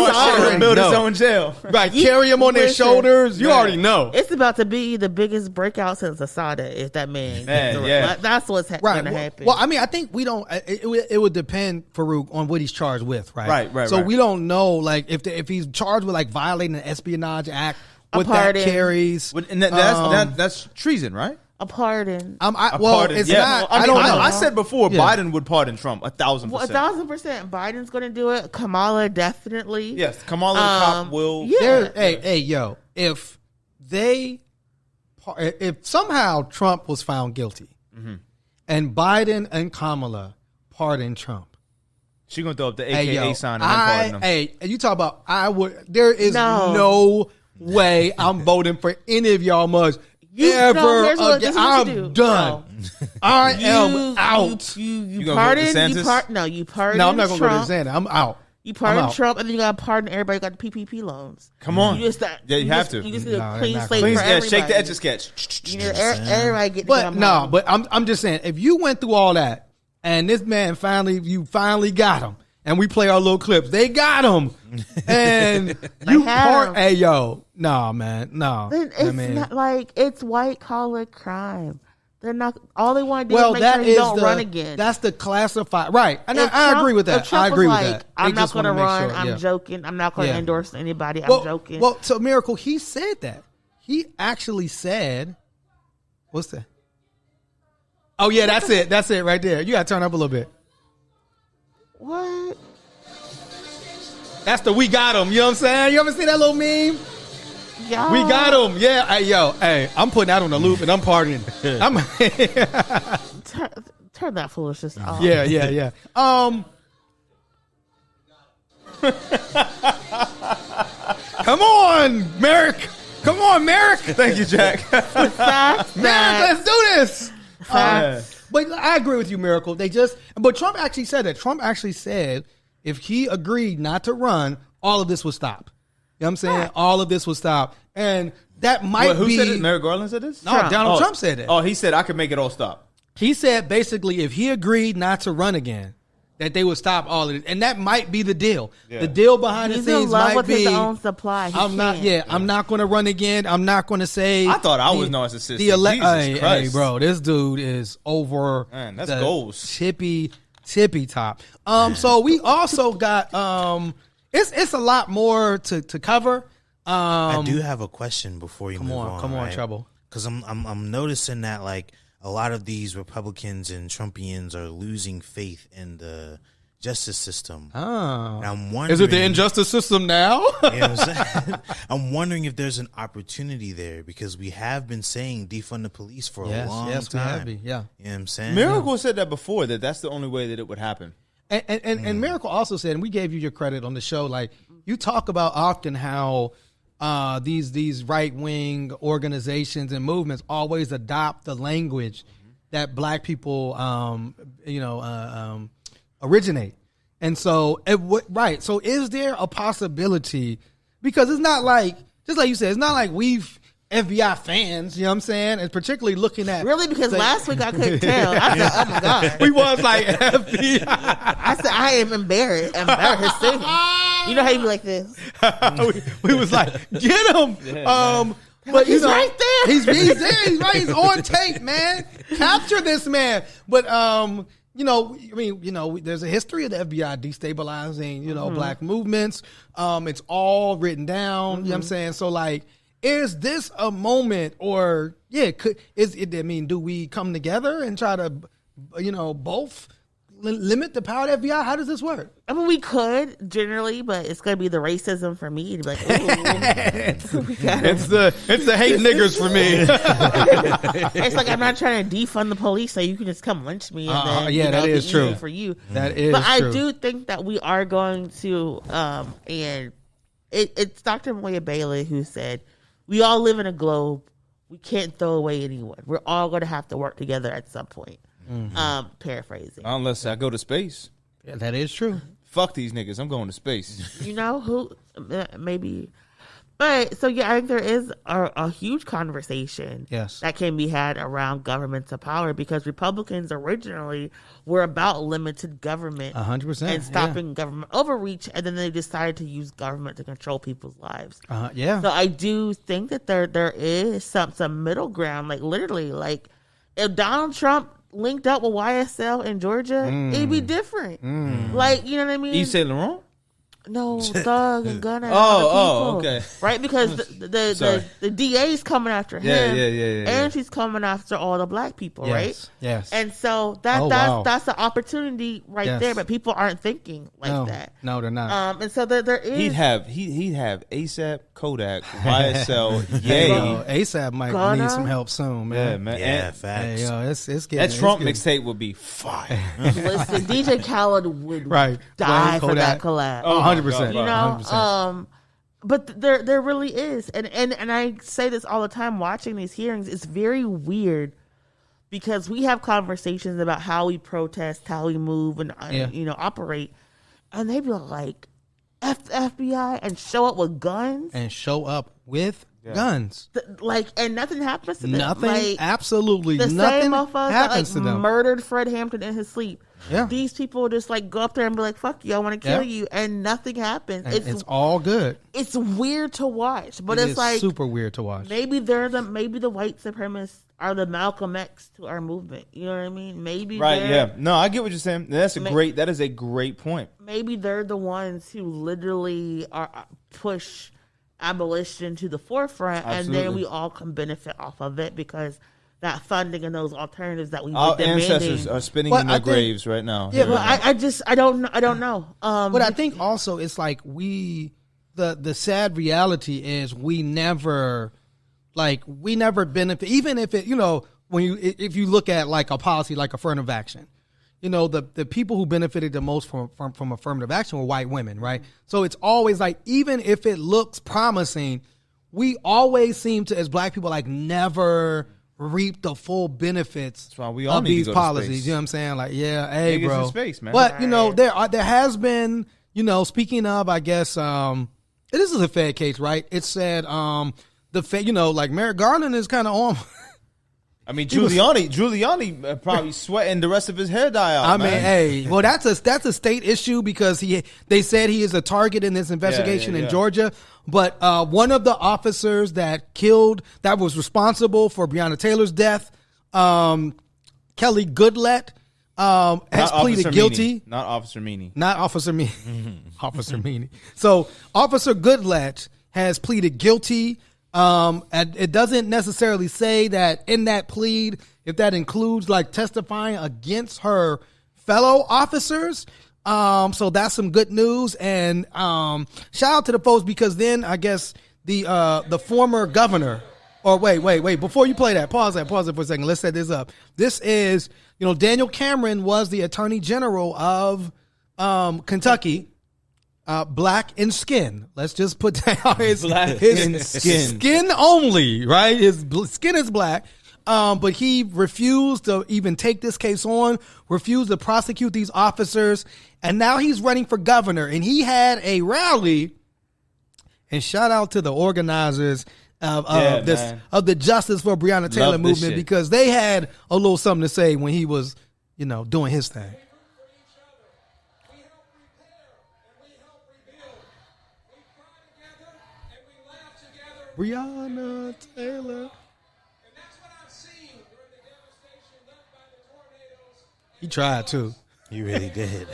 Build his own jail. Right, carry him on their shoulders. You already know. It's about to be the biggest breakout since Asada if that man. That's what's going to happen. Well, I mean, I think we don't. It would depend, Farouk, on what he's charged with, right? Right. So we don't know, like, if he's charged with like violating the Espionage Act, what that carries. And that's treason, right? A pardon. It's not. I don't know. I said before, Biden would pardon Trump 1,000%. 1,000%. Biden's going to do it. Kamala definitely. Yes, Kamala the cop will. Yeah. Hey, yo, if somehow Trump was found guilty, and Biden and Kamala pardoned Trump, she gonna throw up the AKA sign and then pardon him. Hey, you talk about there is no way I'm voting for any of y'all mugs. I'm done. No. I am out. You pardon? You pardon. No, I'm not going to go to Trump. DeSantis. I'm out. You pardon Trump, and then you got to pardon everybody who got the PPP loans. Come on. You have to. You just need a clean slate for everybody. everybody. Shake the etch a sketch. Everybody get but I'm just saying, if you went through all that, and this man finally got him, and we play our little clips, they got him, and hey yo, nah, man, no. It's not like it's white collar crime. They're not. All they want to do is make sure you don't run again. That's the classified, right? And I agree with that. I agree with that. I'm not going to run. I'm joking. I'm not going to endorse anybody. I'm joking. Well, so Miracle, he said that. He actually said, "What's that?" Oh yeah, that's it. That's it right there. You got to turn up a little bit. What? That's the "we got him." You know what I'm saying? You ever see that little meme? Yeah. We got him. Yeah. Hey, I'm putting that on the loop and I'm partying. Turn that foolishness off. Yeah. Come on, Merrick. Thank you, Jack. Merrick, let's do this. But I agree with you, Miracle. But Trump actually said that. Trump actually said if he agreed not to run, all of this would stop. You know what I'm saying? Right. All of this will stop. And that might who said it? Merrick Garland said this? No, Donald Trump said it. Oh, he said I could make it all stop. He said basically if he agreed not to run again, that they would stop all of it. And that might be the deal. Yeah. The deal behind the scenes might be his own supply. I'm not going to run again. I'm not going to say. I thought I was narcissistic. Jesus Christ. Hey, bro, this dude is over. Man, that's goals. Tippy top. So we also got It's a lot more to cover. I do have a question before you move on. Come on, Treble. Because I'm noticing that like a lot of these Republicans and Trumpians are losing faith in the justice system. Oh, and I'm wondering, is it the injustice system now? You know what I'm saying? I'm wondering if there's an opportunity there because we have been saying defund the police for a long time. Yes, we have been. Yeah, you know what I'm saying. Miracle said that before that's the only way that it would happen. And Miracle also said, and we gave you your credit on the show, like you talk about often how these right wing organizations and movements always adopt the language that black people originate. And so so is there a possibility, because it's not like just like you said, it's not like we've FBI fans, you know what I'm saying? And particularly looking at Really, because last week I couldn't tell. I said, "Oh my god." we was like FBI. I said, "I am embarrassed." You know how you be like this? we was like, "Get him!" But He's right there. He's there. He's right. He's on tape, man. Capture this man. But there's a history of the FBI destabilizing, black movements. It's all written down. You know what I'm saying? So like, is this a moment, or do we come together and try to, both limit the power of the FBI? How does this work? I mean, we could generally, but it's gonna be the racism for me to be like, ooh. it's the hate niggers for me. It's like I'm not trying to defund the police, so you can just come lynch me. And then, that is true for you. That is, but true. I do think that we are going to, and it's Dr. Moya Bailey who said, "We all live in a globe. We can't throw away anyone. We're all going to have to work together at some point." Mm-hmm. Paraphrasing. Unless I go to space. Yeah, that is true. Fuck these niggas. I'm going to space. You know who? Maybe. But so yeah, I think there is a huge conversation that can be had around governments of power, because Republicans originally were about limited government, 100%, and stopping government overreach, and then they decided to use government to control people's lives. So I do think that there is some middle ground, like literally, like if Donald Trump linked up with YSL in Georgia, it'd be different. Like, you know what I mean? Yves Saint Laurent? No, Thug and Gunna. Okay. Right, because the DA's coming after him. Yeah. And she's coming after all the black people, right? Yes. And so that's the opportunity there, but people aren't thinking like that. No, they're not. And so there is. He'd have A$AP, Kodak, YSL, Ye. A$AP might need some help soon, man. Yeah, man. Yeah, facts. Hey, it's getting, that Trump mixtape would be fire. Listen, DJ Khaled would die for that collab. 100%. You know, 100%. But there really is, and I say this all the time watching these hearings. It's very weird because we have conversations about how we protest, how we move, and operate, and they be like, "F the FBI," and show up with guns, and nothing happens to them. Nothing, absolutely the nothing same motherfuckers happens that to them. Murdered Fred Hampton in his sleep. Yeah. These people just like go up there and be like, "Fuck you, I want to kill you," and nothing happens. And it's all good. It's weird to watch, but it's like super weird to watch. Maybe the white supremacists are the Malcolm X to our movement. You know what I mean? Maybe No, I get what you're saying. That is a great point. Maybe they're the ones who literally push abolition to the forefront, and then we all can benefit off of it because that funding and those alternatives that we were demanding. Ancestors are spinning in their graves right now. Yeah, but I don't know. But I think also it's like the sad reality is we never benefit, even if it, if you look at like a policy like affirmative action. The people who benefited the most from affirmative action were white women, right? So it's always like, even if it looks promising, we always seem to, as black people, like never reap the full benefits of these policies. You know what I'm saying? Like, hey, bro. In space, man. But, there has been, speaking of, I guess, this is a Fed case, right? It said, the Fed, like Merrick Garland is kind of on. I mean, Giuliani probably sweating the rest of his hair dye out. Well, that's a state issue because they said he is a target in this investigation in Georgia. But one of the officers that was responsible for Breonna Taylor's death, Kelly Goodlett, has pleaded guilty. Not Officer Meany. Not Officer Meany. Officer Meany. So Officer Goodlett has pleaded guilty. And it doesn't necessarily say that in that plead, if that includes like testifying against her fellow officers. So that's some good news. And shout out to the folks, because then I guess the former governor, or wait, before you play that, pause it for a second. Let's set this up. This is, Daniel Cameron was the Attorney General of Kentucky. Black in skin. Let's just put down his skin only, right? His skin is black. But he refused to even take this case on, refused to prosecute these officers, and now he's running for governor. And he had a rally And shout out to the organizers of the Justice for Breonna Taylor Love this movement, shit. because they had a little something to say when he was, doing his thing. Breonna Taylor. He tried too. You really did.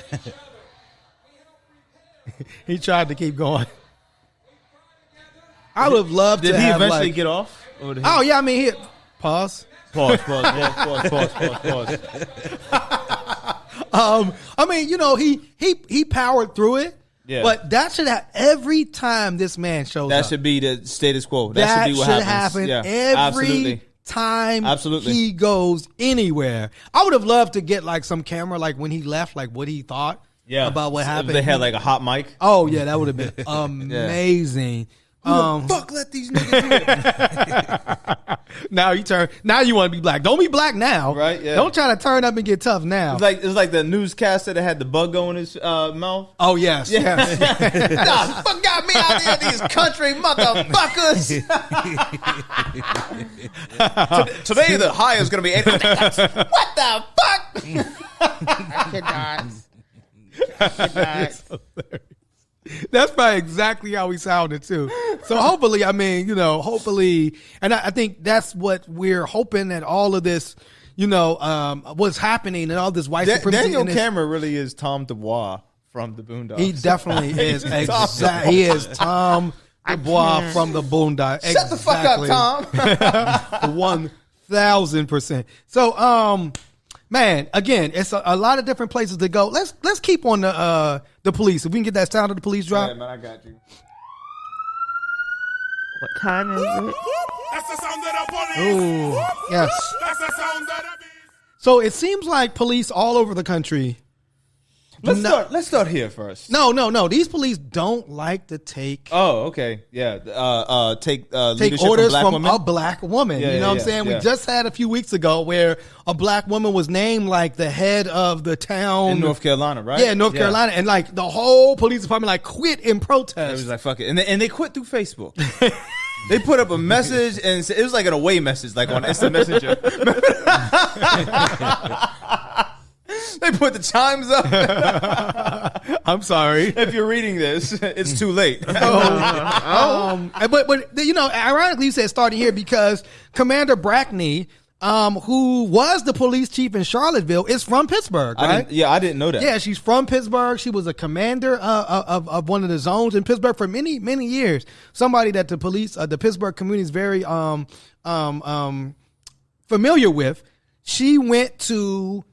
He tried to keep going. I would have loved Did to he have eventually like, get off? Or did he... Oh yeah, I mean, pause. Pause. I mean, he powered through it. Yeah. But that should have every time this man shows That up. should be the status quo. That should be what should happens. happen Yeah, every absolutely. time Absolutely. he goes anywhere. I would have loved to get like some camera, like when he left, like what he thought about what happened. If they had like a hot mic. Oh yeah, that would have been amazing. Fuck, let these niggas hear. Now you want to be black. Don't be black now. Right, yeah. Don't try to turn up and get tough now. It was like the newscaster that had the bug on his mouth. Oh yes. Yes. Nah, fuck got me out here, these country motherfuckers. Today the high is gonna be 8. What the fuck? I cannot. That's probably exactly how he sounded too. So hopefully, and I think that's what we're hoping that all of this, what's happening and all this white supremacy. Daniel Cameron really is Tom DeBois from the Boondocks. He definitely is. He is Tom DeBois from the Boondocks. Shut the fuck up, Tom. 1000%. So, man, again, it's a lot of different places to go. Let's keep on the police. If we can get that sound of the police drop. Yeah, man, I got you. What kind is it? That's the sound of the police. Ooh, yes. That's the sound of the beast. So it seems like police all over the country. Let's start here first. No. These police don't like to take Oh, okay. Yeah. Take take leadership orders from from black women. a black woman. Yeah, you know what I'm yeah, saying? yeah. We just had a few weeks ago where a black woman was named like the head of the town in North Carolina, right? Yeah, North Carolina, and like the whole police department like quit in It protest. was like fuck it, and they quit through Facebook. They put up a message, and it was like an away message, like on Instant Messenger. They put the chimes up. I'm sorry. If you're reading this, it's too late. But ironically, you said starting here because Commander Brackney, who was the police chief in Charlottesville, is from Pittsburgh, right? I didn't know that. Yeah, she's from Pittsburgh. She was a commander of one of the zones in Pittsburgh for many, many years. Somebody that the police, the Pittsburgh community is very familiar with. She went to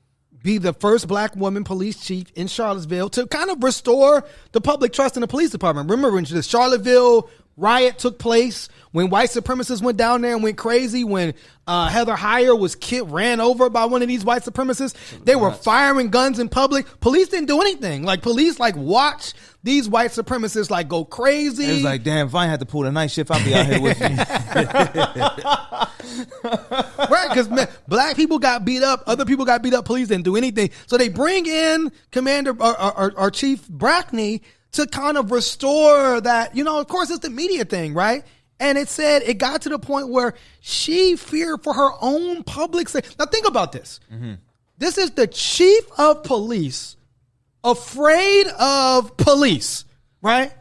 be the first black woman police chief in Charlottesville to kind of restore the public trust in the police department. Remember when the Charlottesville riot took place, when white supremacists went down there and went crazy, when Heather Heyer was ran over by one of these white supremacists. They were firing guns in public. Police didn't do anything. Like police watch these white supremacists go crazy. It was like, damn, if I had to pull the night shift, I'd be out here with you. Right, because black people got beat up, other people got beat up, police didn't do anything. So they bring in Commander or Chief Brackney to kind of restore that, of course it's the media thing, right? And it said it got to the point where she feared for her own public safety. Now think about this. Mm-hmm. This is the chief of police afraid of police, right?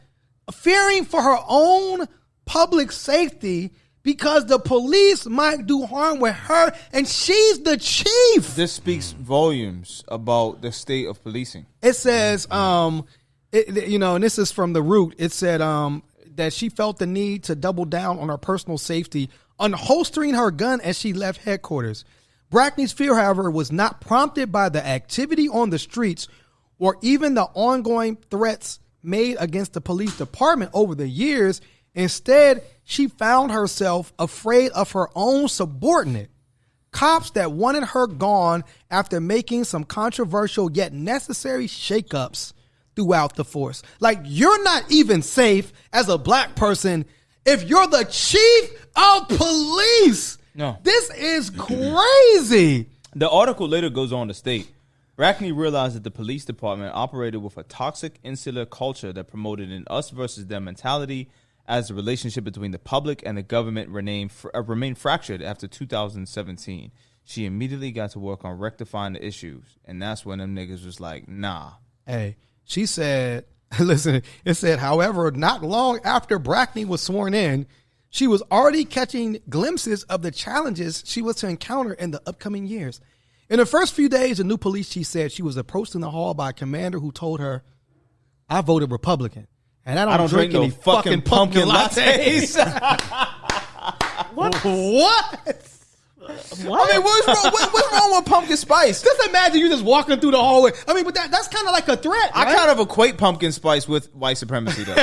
Fearing for her own public safety because the police might do harm with her, and she's the chief. This speaks volumes about the state of policing. It says, and this is from The Root. It said that she felt the need to double down on her personal safety, unholstering her gun as she left headquarters. Brackney's fear, however, was not prompted by the activity on the streets or even the ongoing threats made against the police department over the years. Instead, she found herself afraid of her own subordinate, cops that wanted her gone after making some controversial yet necessary shakeups throughout the force. Like, you're not even safe as a black person if you're the chief of police. No. This is crazy. The article later goes on to state, Brackney realized that the police department operated with a toxic, insular culture that promoted an us versus them mentality, as the relationship between the public and the government remained fractured after 2017. She immediately got to work on rectifying the issues, and that's when them niggas was like, nah. Hey, she said, listen, it said, however, not long after Brackney was sworn in, she was already catching glimpses of the challenges she was to encounter in the upcoming years. In the first few days, the new police chief said she was approached in the hall by a commander who told her, I voted Republican, and I don't drink any fucking pumpkin lattes. What? What? What? I mean, what's wrong with pumpkin spice? Just imagine you just walking through the hallway. I mean, but that's kind of like a threat. I right? kind of equate pumpkin spice with white supremacy, though.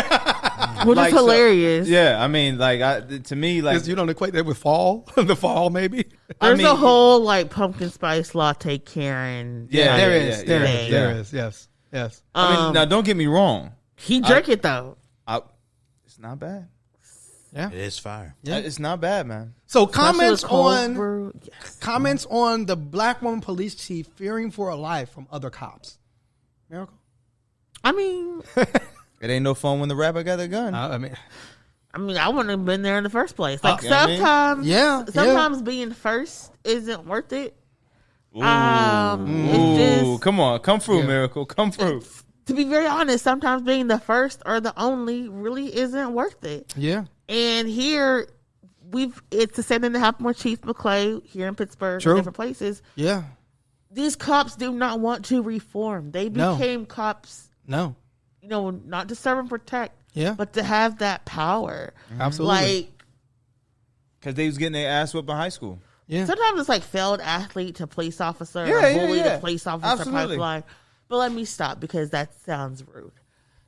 Which Like, is hilarious. Yeah, I mean, like, to me, like, You don't equate that with fall? The fall, maybe? There's mean- a whole like pumpkin spice latte Karen. Yeah, There yeah, is. yeah, There yeah. is. Yes. Yes. I mean, now don't get me wrong. He drank it though. It's not bad. Yeah. It is fire. Yeah. It's not bad, man. So comments Especially with cold on brew. Yes. comments on the black woman police chief fearing for her life from other cops. Miracle? I mean, It ain't no fun when the rapper got a gun. I mean, I wouldn't have been there in the first place. Like you know what I mean? sometimes, Yeah, sometimes being first isn't worth it. Ooh, It's just, come on, come through, Miracle, come through. to be very honest, sometimes being the first or the only really isn't worth it. yeah. And here, it's the same thing that happened with Chief McClay here in Pittsburgh True. and different places. Yeah. These cops do not want to reform. They No. became cops, No. not to serve and protect, Yeah. but to have that power. Absolutely. Like, Because they was getting their ass whipped in high school. yeah. sometimes it's like failed athlete to police officer, Yeah, or yeah, bully yeah. to police officer Absolutely. pipeline. But let me stop because that sounds rude.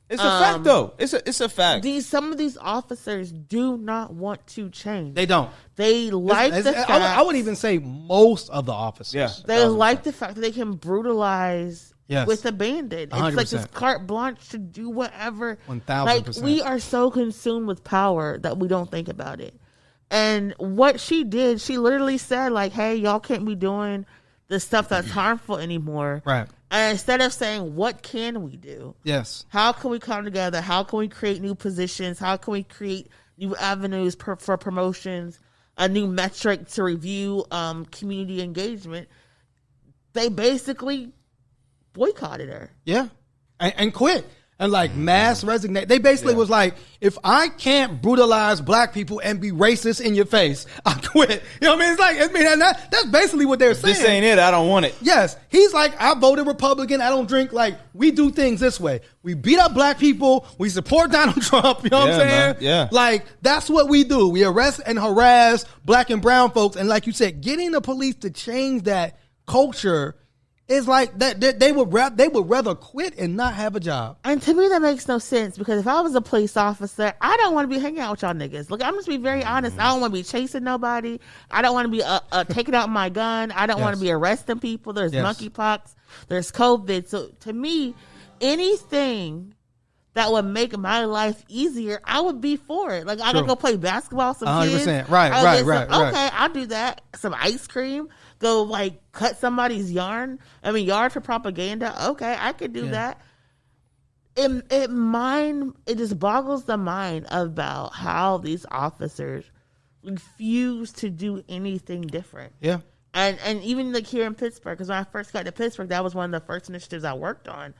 It's a fact, though. It's a fact. Some of these officers do not want to change. They don't. They like the fact. I would even say most of the officers. Yeah. They like the fact that they can brutalize Yes. with abandon. It's like this 100%. carte blanche to do whatever. 1000%. Like, we are so consumed with power that we don't think about it. And what she did, she literally said, like, hey, y'all can't be doing the stuff that's harmful anymore. Right. And instead of saying, what can we do? Yes. How can we come together? How can we create new positions? How can we create new avenues for promotions? A new metric to review community engagement? They basically boycotted her. Yeah. And quit. And like mass resignate. They basically was like, if I can't brutalize black people and be racist in your face, I quit. You know what I mean? It's like, and that's basically what they're saying. This ain't it. I don't want it. Yes. He's like, I voted Republican. I don't drink. Like, we do things this way. We beat up black people. We support Donald Trump. You know what I'm Yeah, saying? man. Yeah. Like, that's what we do. We arrest and harass black and brown folks. And like you said, getting the police to change that culture is like that. They would rather quit and not have a job. And to me, that makes no sense because if I was a police officer, I don't want to be hanging out with y'all niggas. Look, I'm just be very honest. I don't want to be chasing nobody. I don't want to be taking out my gun. I don't want to be arresting people. There's monkeypox. There's COVID. So to me, anything that would make my life easier, I would be for it. Like, I could go play basketball with some kids. 100%. Right. Okay, I'll do that. Some ice cream. Go, like, cut somebody's yard for propaganda. Okay, I could do that. It just boggles the mind about how these officers refuse to do anything different. Yeah. And even like here in Pittsburgh, because when I first got to Pittsburgh, that was one of the first initiatives I worked on.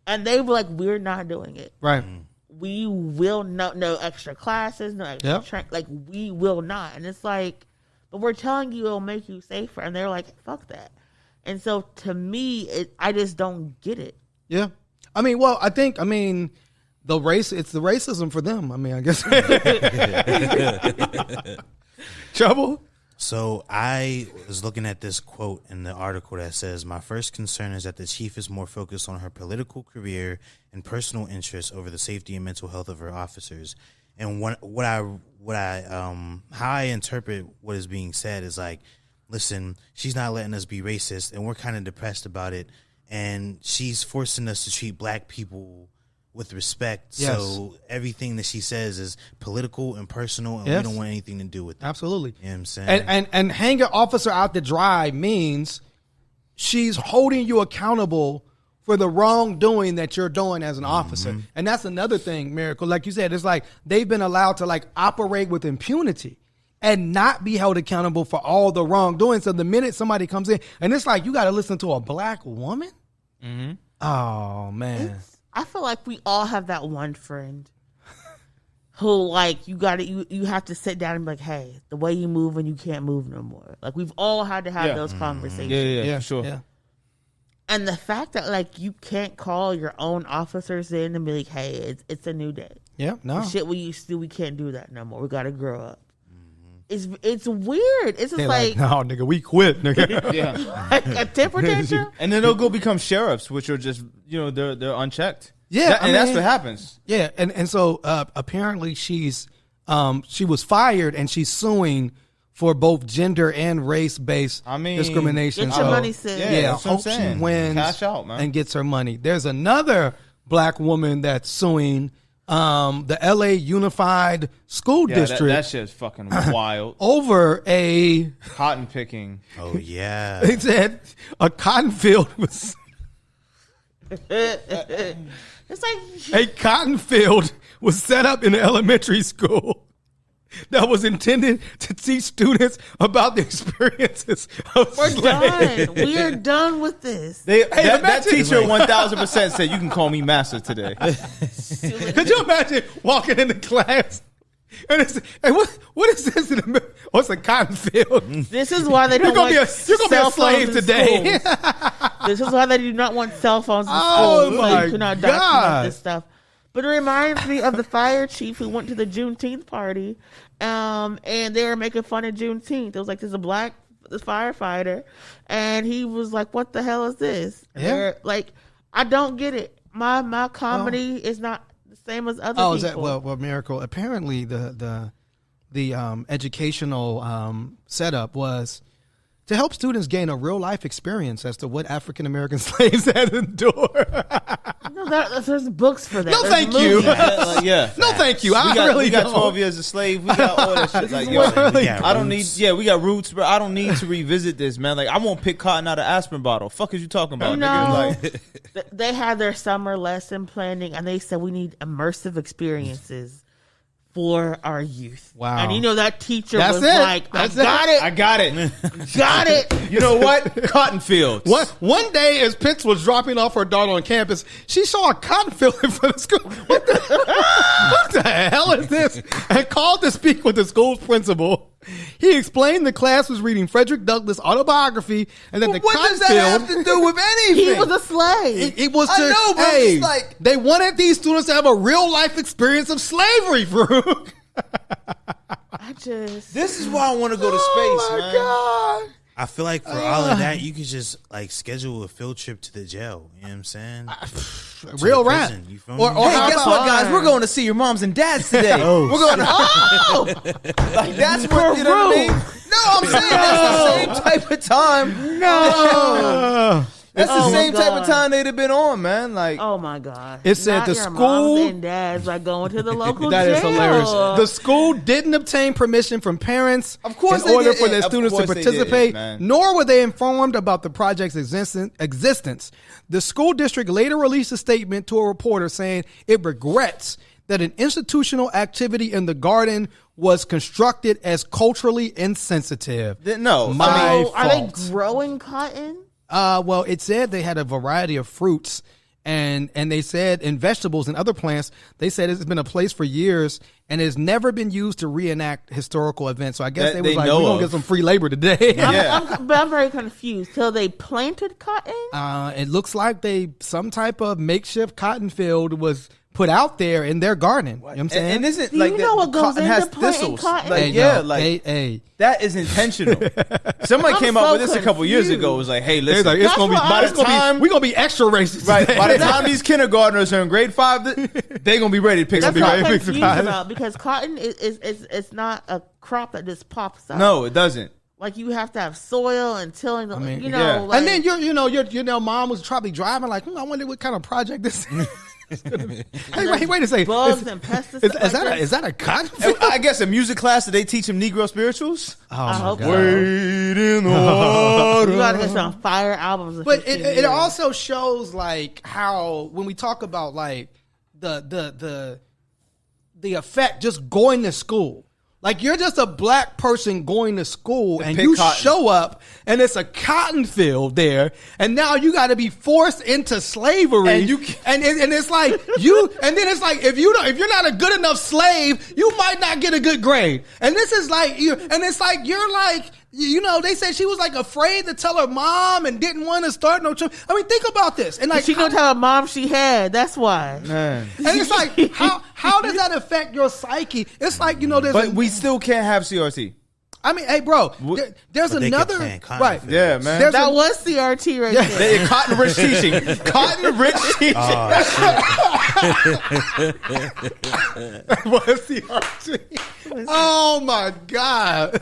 And they were like, we're not doing it. Right. We will no extra classes, no extra like, we will not. And it's like, but we're telling you it'll make you safer. And they're like, fuck that. And so to me, I just don't get it. Yeah. I mean, well, it's the racism for them. I mean, I guess. Trouble? So I was looking at this quote in the article that says, "My first concern is that the chief is more focused on her political career and personal interests over the safety and mental health of her officers." And how I interpret what is being said is like, listen, she's not letting us be racist, and we're kind of depressed about it, and she's forcing us to treat black people with respect. Yes. So everything that she says is political and personal, and we don't want anything to do with it. Absolutely. You know what I'm saying? And hang an officer out to dry means she's holding you accountable for the wrongdoing that you're doing as an officer. And that's another thing, Miracle. Like you said, it's like they've been allowed to like operate with impunity and not be held accountable for all the wrongdoing. So the minute somebody comes in, and it's like you got to listen to a black woman. Oh man, I feel like we all have that one friend who, like, you have to sit down and be like, hey, the way you move and you can't move no more. Like, we've all had to have those conversations. Yeah, for sure. Yeah. And the fact that, like, you can't call your own officers in and be like, hey, it's a new day. Yeah, no. The shit we used to do, we can't do that no more. We got to grow up. It's weird. It's just like, no, nigga, we quit, nigga. Yeah. like a temper tantrum. And then they'll go become sheriffs, which are just, they're unchecked. Yeah, and that's what happens. Yeah, and so apparently she was fired and she's suing for both gender and race-based discrimination. Get your money, sis. Yeah, hope she wins Cash out, man. and gets her money. There's another black woman that's suing the LA Unified School District. That shit's fucking wild. Over a Cotton picking. Oh yeah. they said a cotton field was It's like, a cotton field was set up in an elementary school that was intended to teach students about the experiences of we're slavery. done. We are done with this. That teacher 1000% said, you can call me master today. Could you imagine walking into class and it's, hey, what is this in the middle? Oh, it's a cotton field. This is why they don't You're gonna want be a cell slave phones in today. schools. This is why they do not want cell phones in Oh, schools. So my you cannot God. document this stuff. But it reminds me of the fire chief who went to the Juneteenth party, and they were making fun of Juneteenth. It was like there's a black firefighter, and he was like, "What the hell is this?" And Yeah. they're like, I don't get it. My comedy is not the same as other people. Oh, is that well, Miracle? Apparently, the educational setup was to help students gain a real life experience as to what African American slaves had endured. No, there's books for that. No, There's thank you. movies. No, thank you. We got don't. 12 years a slave. We got all that shit. Like, yo, Really? I don't need. Yeah, we got roots, but I don't need to revisit this, man. Like, I won't pick cotton out of aspirin bottle. Fuck is you talking about, No. nigga? Like, They had their summer lesson planning, and they said we need immersive experiences for our youth. Wow. And that teacher That's was it. like, That's I got it. got it. You know what? Cotton fields. What? One day, as Pitts was dropping off her daughter on campus, she saw a cotton field in front of the school. What the hell is this? And called to speak with the school's principal. He explained the class was reading Frederick Douglass' autobiography, and that the What cotton does that field have to do with anything? He was a slave. it was I just, know, but hey, it's like- they wanted these students to have a real life experience of slavery, Farouk. This is why I want to go to space, Oh my man. God. I feel like for all of that, you could just like schedule a field trip to the jail. You know what I'm saying? To Real the rap. prison, you feel Or me? Hey, how guess about- what, guys? We're going to see your moms and dads today. We're going to. Oh, like that's what you know what I mean? No, I'm saying that's the same type of time. No. That's the Oh, my same type God. of time they'd have been on, man. Like, Oh my God! It said Not the your school- moms and dads are going to the local That jail. is hilarious. The school didn't obtain permission from parents Of course in they order didn't. for their Of students to course they participate, didn't, man. nor were they informed about the project's existence. The school district later released a statement to a reporter saying it regrets that an institutional activity in the garden was constructed as culturally insensitive. no, My I mean, Are they fault. growing cotton? Well, it said they had a variety of fruits and they said in vegetables and other plants. They said it's been a place for years and has never been used to reenact historical events. So I guess That they was they like, know we're gonna of. get some free labor today. Yeah. But I'm very confused. So they planted cotton? It looks like some type of makeshift cotton field was put out there in their garden. You know what I'm saying? and isn't Do like you know what goes cotton into has planting thistles? cotton? Like, Hey, yeah, no. like hey. that is intentional. Somebody I'm came up so with this a couple years confused. ago. It was like, hey, It's listen, like, it's gonna be, That's what it's gonna be, we're gonna be extra racist. right? today. By the time these kindergartners are in grade 5, they're gonna be ready to pick some That's what right, I'm big confused surprise. about because cotton is not a crop that just pops up. No, it doesn't. Like you have to have soil and tilling. I mean, you know, yeah. like, And then your mom was probably driving like, I wonder what kind of project this is. Hey, wait a second. bugs and pesticides. Is that a cotton field? I guess a music class that they teach him Negro spirituals. Oh I my hope God. so. Wait in the water. You gotta get some fire albums. in But 15 it years. also shows like how when we talk about like the effect just going to school. Like you're just a black person going to school and pick you cotton. show up and it's a cotton field there and now you got to be forced into slavery And you and it's like you and then it's like if you're not a good enough slave you might not get a good grade and this is like it's like you're like they said she was like afraid to tell her mom and didn't want to start no children. I mean think about this and like she gonna tell her mom she had. That's why. Man. and it's like how does that affect your psyche? It's like there's But we still can't have CRT. I mean, hey, bro, there's But they kept another saying cotton right. field. Yeah, man. There's That was CRT right there. They cotton rich teaching. Cotton rich teaching. what's the RT? Oh my God!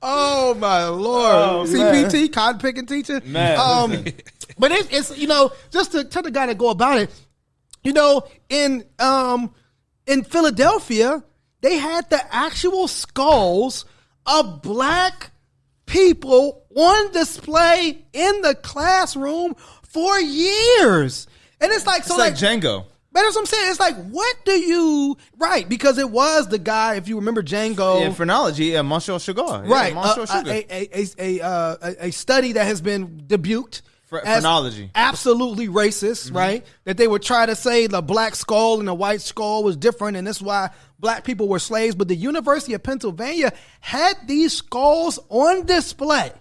Oh my Lord! Oh, man. CPT, cotton picking teacher. Man, listen. But it's just to tell the guy to go about it. In Philadelphia, they had the actual skulls of black people on display in the classroom for years. And it's like, so It's like Django. but that's what I'm saying. It's like, what do you, right? Because it was the guy, if you remember Django. In phrenology, Monsieur Sugar. Right. Monsieur Sugar. A study that has been rebuked. As Phrenology. absolutely racist, right? That they would try to say the black skull and the white skull was different, and that's why black people were slaves. But the University of Pennsylvania had these skulls on display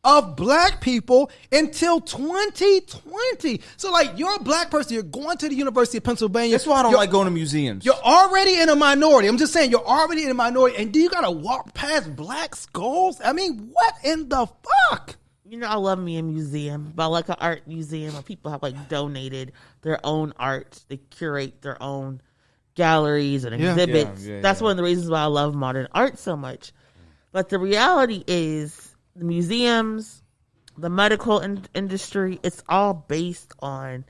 of black people until 2020. So, like, you're a black person, you're going to the University of Pennsylvania. That's why I don't like going to museums. You're already in a minority. I'm just saying, you're already in a minority, and do you gotta walk past black skulls? I mean, what in the fuck? I love me a museum, but I like an art museum where people have like donated their own art. They curate their own galleries and exhibits. That's one of the reasons why I love modern art so much. But the reality is the museums, the medical industry, it's all based on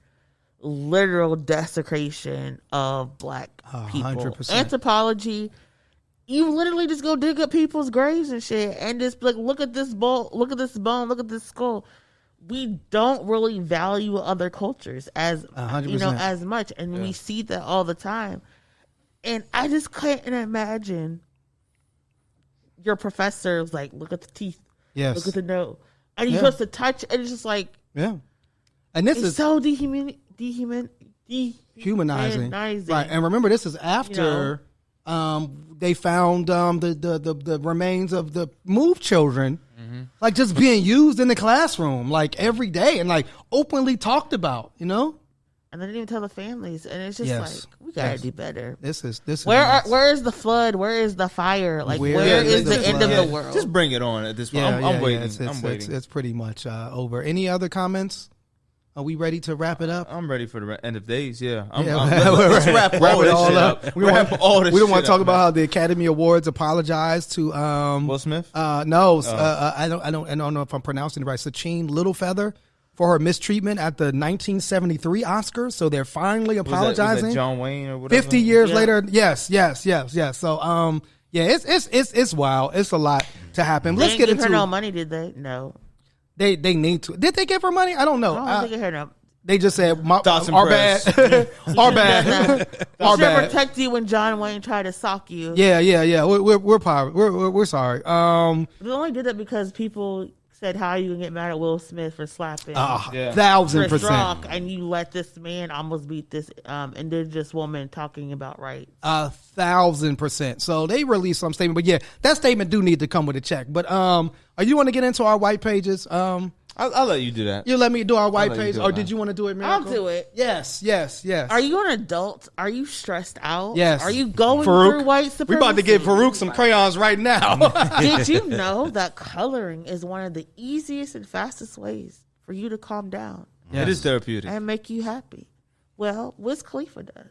literal desecration of black people. 100%. Anthropology, you literally just go dig up people's graves and shit and just like, look at this bone, look at this bone, look at this skull. We don't really value other cultures as 100%. as much, and we see that all the time. And I just can't imagine your professor was like, look at the teeth, Yes. look at the nose, and you're supposed to touch, and it's just like, Yeah. And this it's is so dehumanizing. humanizing. Right. And remember, this is after they found the remains of the Move children, like just being used in the classroom, like every day, and like openly talked about. And they didn't even tell the families, and it's just like, we gotta do better. This is Where is the flood? Where is the fire? Like, where is the end of the world? Just bring it on at this point. I'm waiting. I'm waiting. It's pretty much over. Any other comments? Are we ready to wrap it up? I'm ready for the end of days. Yeah. Let's wrap all it this all shit up. up. We don't Wrap all this want shit to talk up, about man. how the Academy Awards apologized to Will Smith. No, I don't know if I'm pronouncing it right. Sacheen Littlefeather for her mistreatment at the 1973 Oscars. So they're finally apologizing. Was that John Wayne or whatever? 50 years later. Yes. So it's wild. It's a lot to happen. They Let's didn't get give into her no money, did they? No. They need to. Did they give her money? I don't know. I don't think they heard no. They just said Thoughts and our prayers. bad. Our bad. Our Should bad. protect you when John Wayne tried to sock you. Yeah. We're sorry. They only did that because people said, how are you gonna get mad at Will Smith for slapping Yeah. 1,000%. Chris Rock, and you let this man almost beat this indigenous woman talking about rights? 1,000%. So they released some statement, but yeah, that statement do need to come with a check. But are you want to get into our white pages? I'll let you do that. You let me do our white let you page, do it, or man. did you want to do it, Miracle? I'll do it. Yes. Are you an adult? Are you stressed out? Yes. Are you going Farouk, through white we supremacy? about to give Farouk some crayons right now. Did you know that coloring is one of the easiest and fastest ways for you to calm down It is therapeutic. and make you happy? Well, Wiz Khalifa does.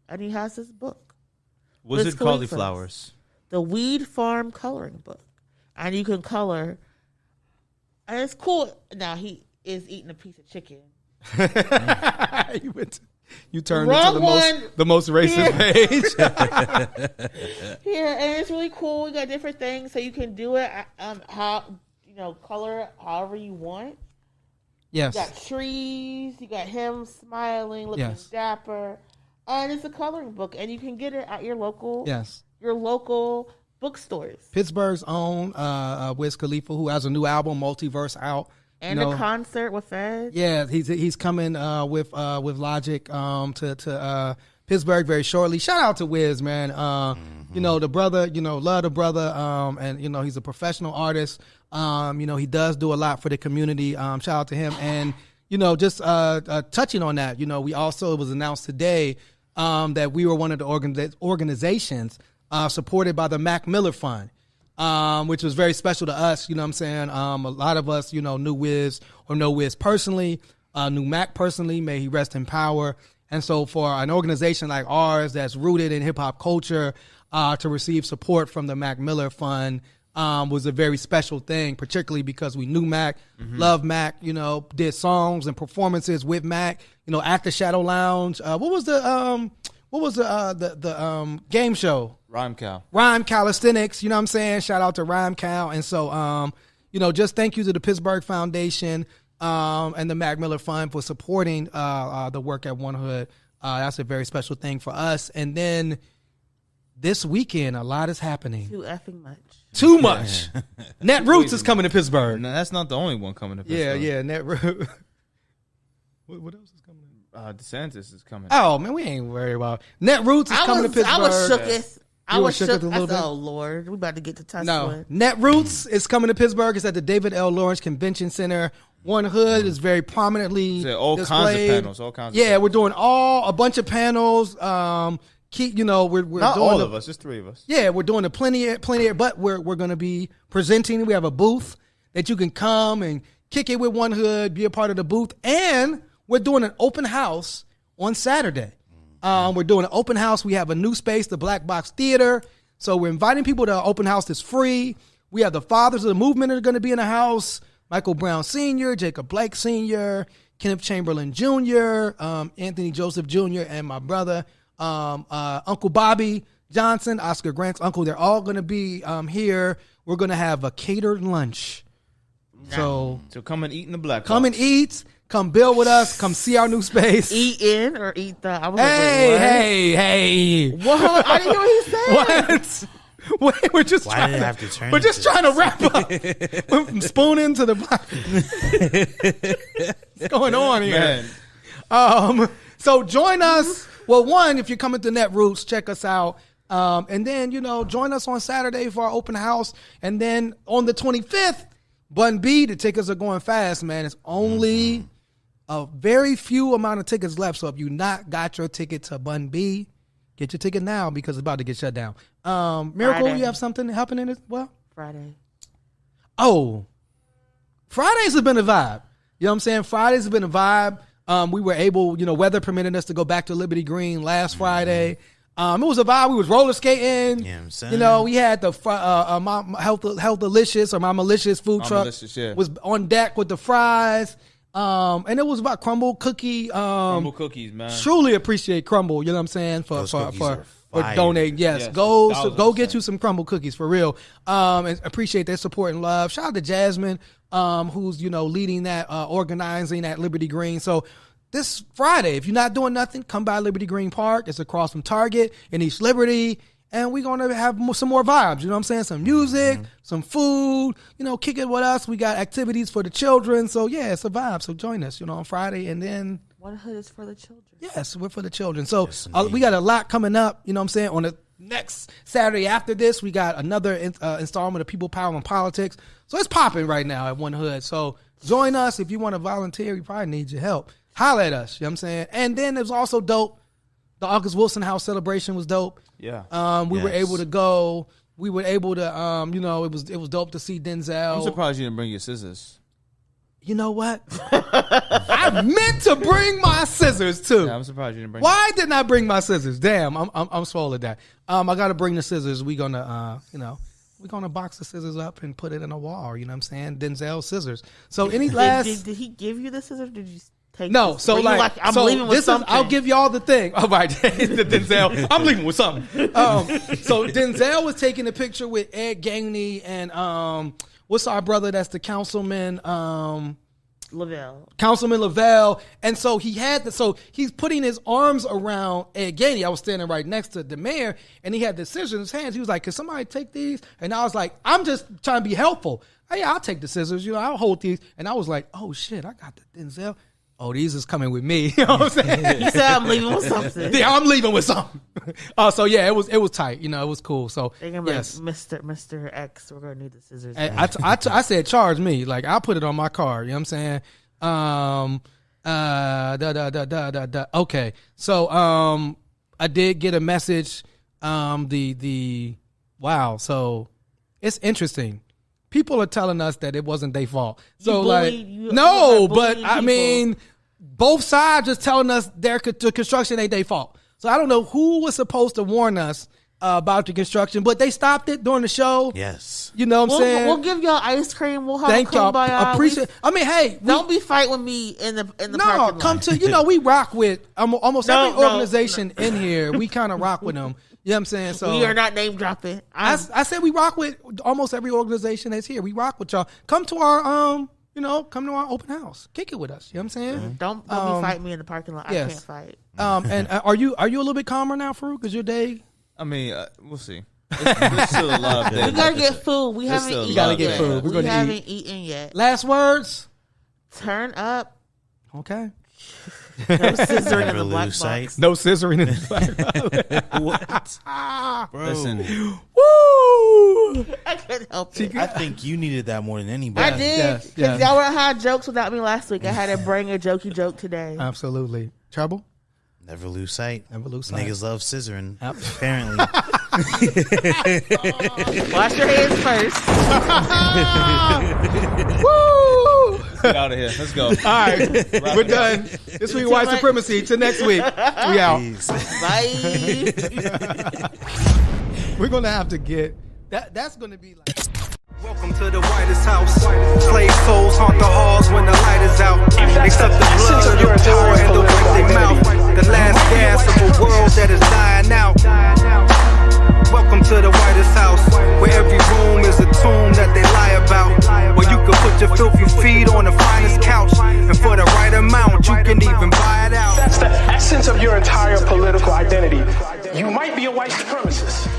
And he has his book, Wizard Khalifa. cauliflowers. the Weed Farm Coloring Book. and you can color. And it's cool. Now he is eating a piece of chicken. You turned Wrong into the most racist page. Yeah, and it's really cool. You got different things, so you can do it. Color it however you want. Yes. You got trees. You got him smiling, looking dapper, and it's a coloring book, and you can get it at your local bookstores. Pittsburgh's own Wiz Khalifa, who has a new album, Multiverse, out. And a concert with Fed. Yeah, he's coming with Logic to Pittsburgh very shortly. Shout out to Wiz, man. The brother, love the brother, and he's a professional artist. He does do a lot for the community. Shout out to him. And just touching on that, it was announced today that we were one of the organizations supported by the Mac Miller Fund. Which was very special to us, you know what I'm saying? A lot of us, knew Wiz or know Wiz personally, knew Mac personally, may he rest in power. And so for an organization like ours that's rooted in hip-hop culture to receive support from the Mac Miller Fund was a very special thing, particularly because we knew Mac, loved Mac, did songs and performances with Mac, at the Shadow Lounge. What was the game show? Rhyme Calisthenics, you know what I'm saying? Shout out to Rhyme Cal. And so, just thank you to the Pittsburgh Foundation and the Mac Miller Fund for supporting the work at One Hood. That's a very special thing for us. And then this weekend, a lot is happening. Too much. Net Roots is coming to Pittsburgh. No, that's not the only one coming to Pittsburgh. Yeah, Net Roots. What else is coming? DeSantis is coming. Oh, man, we ain't worried about Net Roots is coming to Pittsburgh. I was shook. I was shook. A little bit? Oh, Lord. We about to get to touch No. Net Roots is coming to Pittsburgh. It's at the David L. Lawrence Convention Center. One Hood is very prominently all displayed. kinds of panels. We're doing a bunch of panels. We're not doing all of us, just three of us. Yeah, we're doing plenty, but we're going to be presenting. We have a booth that you can come and kick it with One Hood, be a part of the booth, and we're doing an open house on Saturday. We're doing an open house. We have a new space, the Black Box Theater. So we're inviting people to our open house that's free. We have the fathers of the movement that are going to be in the house. Michael Brown Sr., Jacob Blake Sr., Kenneth Chamberlain Jr., Anthony Joseph Jr., and my brother, Uncle Bobby Johnson, Oscar Grant's uncle. They're all going to be here. We're going to have a catered lunch. So come and eat in the Black Box. Come and eat. Come build with us. Come see our new space. Eat in or eat the... Hey. What? I didn't hear what he said. What? We're just Why did it have to turn? We're just trying to wrap up. We're from spoon into the... What's going on here? Man. So join us. Well, one, if you're coming to Net Roots, check us out. And then, join us on Saturday for our open house. And then on the 25th, Bun B, the tickets are going fast, man. It's only a very few amount of tickets left. So if you not got your ticket to Bun B, get your ticket now because it's about to get shut down. Miracle, Friday. You have something happening as well? Friday. Oh, Fridays have been a vibe. You know what I'm saying? Fridays have been a vibe. We were able, weather permitted us to go back to Liberty Green last Friday. It was a vibe. We was roller skating. Yeah, I'm saying. We had the my Health Delicious or my Malicious food truck was on deck with the fries. And it was about Crumble Cookie. Crumble cookies, man. Truly appreciate Crumble. You know what I'm saying for donating. Yes, go get you some Crumble cookies for real. And appreciate their support and love. Shout out to Jasmine, who's leading that, organizing at Liberty Green. So this Friday, if you're not doing nothing, come by Liberty Green Park. It's across from Target in East Liberty. And we're going to have some more vibes. You know what I'm saying? Some music, some food, kick it with us. We got activities for the children. So, yeah, it's a vibe. So join us, on Friday. And then One Hood is for the children. Yes, we're for the children. So we got a lot coming up, you know what I'm saying? On the next Saturday after this, we got another installment of People, Power, and Politics. So it's popping right now at One Hood. So join us. If you want to volunteer, we probably need your help. Holla at us, you know what I'm saying? And then it was also dope. The August Wilson House celebration was dope. Yeah. We were able to go. We were able to, it was dope to see Denzel. I'm surprised you didn't bring your scissors. You know what? I meant to bring my scissors too. Yeah, I'm surprised you didn't bring. Why didn't I bring my scissors? Damn, I'm swollen that. I got to bring the scissors. We gonna, we're gonna box the scissors up and put it in a wall. You know what I'm saying? Denzel scissors. So any last? Did he give you the scissors? Did you take? No. So like I'm so leaving with this something. I'll give y'all the thing. All right, the Denzel. I'm leaving with something. So Denzel was taking a picture with Ed Gagney and what's our brother? That's the councilman. Councilman Lavelle, and so so he's putting his arms around Ed Gainey. I was standing right next to the mayor, and he had the scissors in his hands. He was like, "Can somebody take these?" And I was like, "I'm just trying to be helpful. Hey, I'll take the scissors. I'll hold these." And I was like, "Oh shit, I got the Denzel. Oh, these is coming with me." You know what I'm saying? He said, "I'm leaving with something." Yeah, I'm leaving with something. So yeah, it was tight. It was cool. So yes, Mr. X, we're gonna need the scissors. I said, charge me. Like I'll put it on my card. You know what I'm saying? Okay. So I did get a message. Wow. So it's interesting. People are telling us that it wasn't their fault. So but I mean, both sides just telling us the construction ain't their fault. So I don't know who was supposed to warn us about the construction, but they stopped it during the show. Yes. You know what I'm saying? We'll give y'all ice cream. We'll have Thank come y'all. by Appreciate. I mean, hey, don't be fighting with me in the parking lot. come to. We rock with almost every organization in here. We kind of rock with them. You know what I'm saying? So we are not name dropping. I said we rock with almost every organization that's here. We rock with y'all. Come to our come to our open house. Kick it with us. You know what I'm saying? Mm-hmm. Don't be fighting me in the parking lot. Yes. I can't fight. And are you a little bit calmer now, Farouk? Because your day. I mean, we'll see. There's still a lot of We gotta get food. We haven't eaten. We gotta get food. We haven't eaten yet. Last words. Turn up. Okay. No scissoring in the black box. No scissoring in the black box. What? Bro. Listen. Woo! I couldn't help it. I think you needed that more than anybody. I did. Because y'all had jokes without me last week. I had to bring a jokey joke today. Absolutely. Trouble? Never lose sight. Never lose sight. Niggas love scissoring. Apparently. Wash your hands first. Woo! Get out of here. Let's go. All right. We're done. This week, White Supremacy. Till next week. We out. Bye. We're going to have to get... That's going to be like... Welcome to the whitest house. Slave souls haunt the halls when the light is out. They suck the blood of the poor and the wick they mouth. The last gas of a world that is dying out. Welcome to the whitest house, where every room is a tomb that they lie about. Where you can put your filthy feet on the finest couch, and for the right amount, you can even buy it out. That's the essence of your entire political identity. You might be a white supremacist.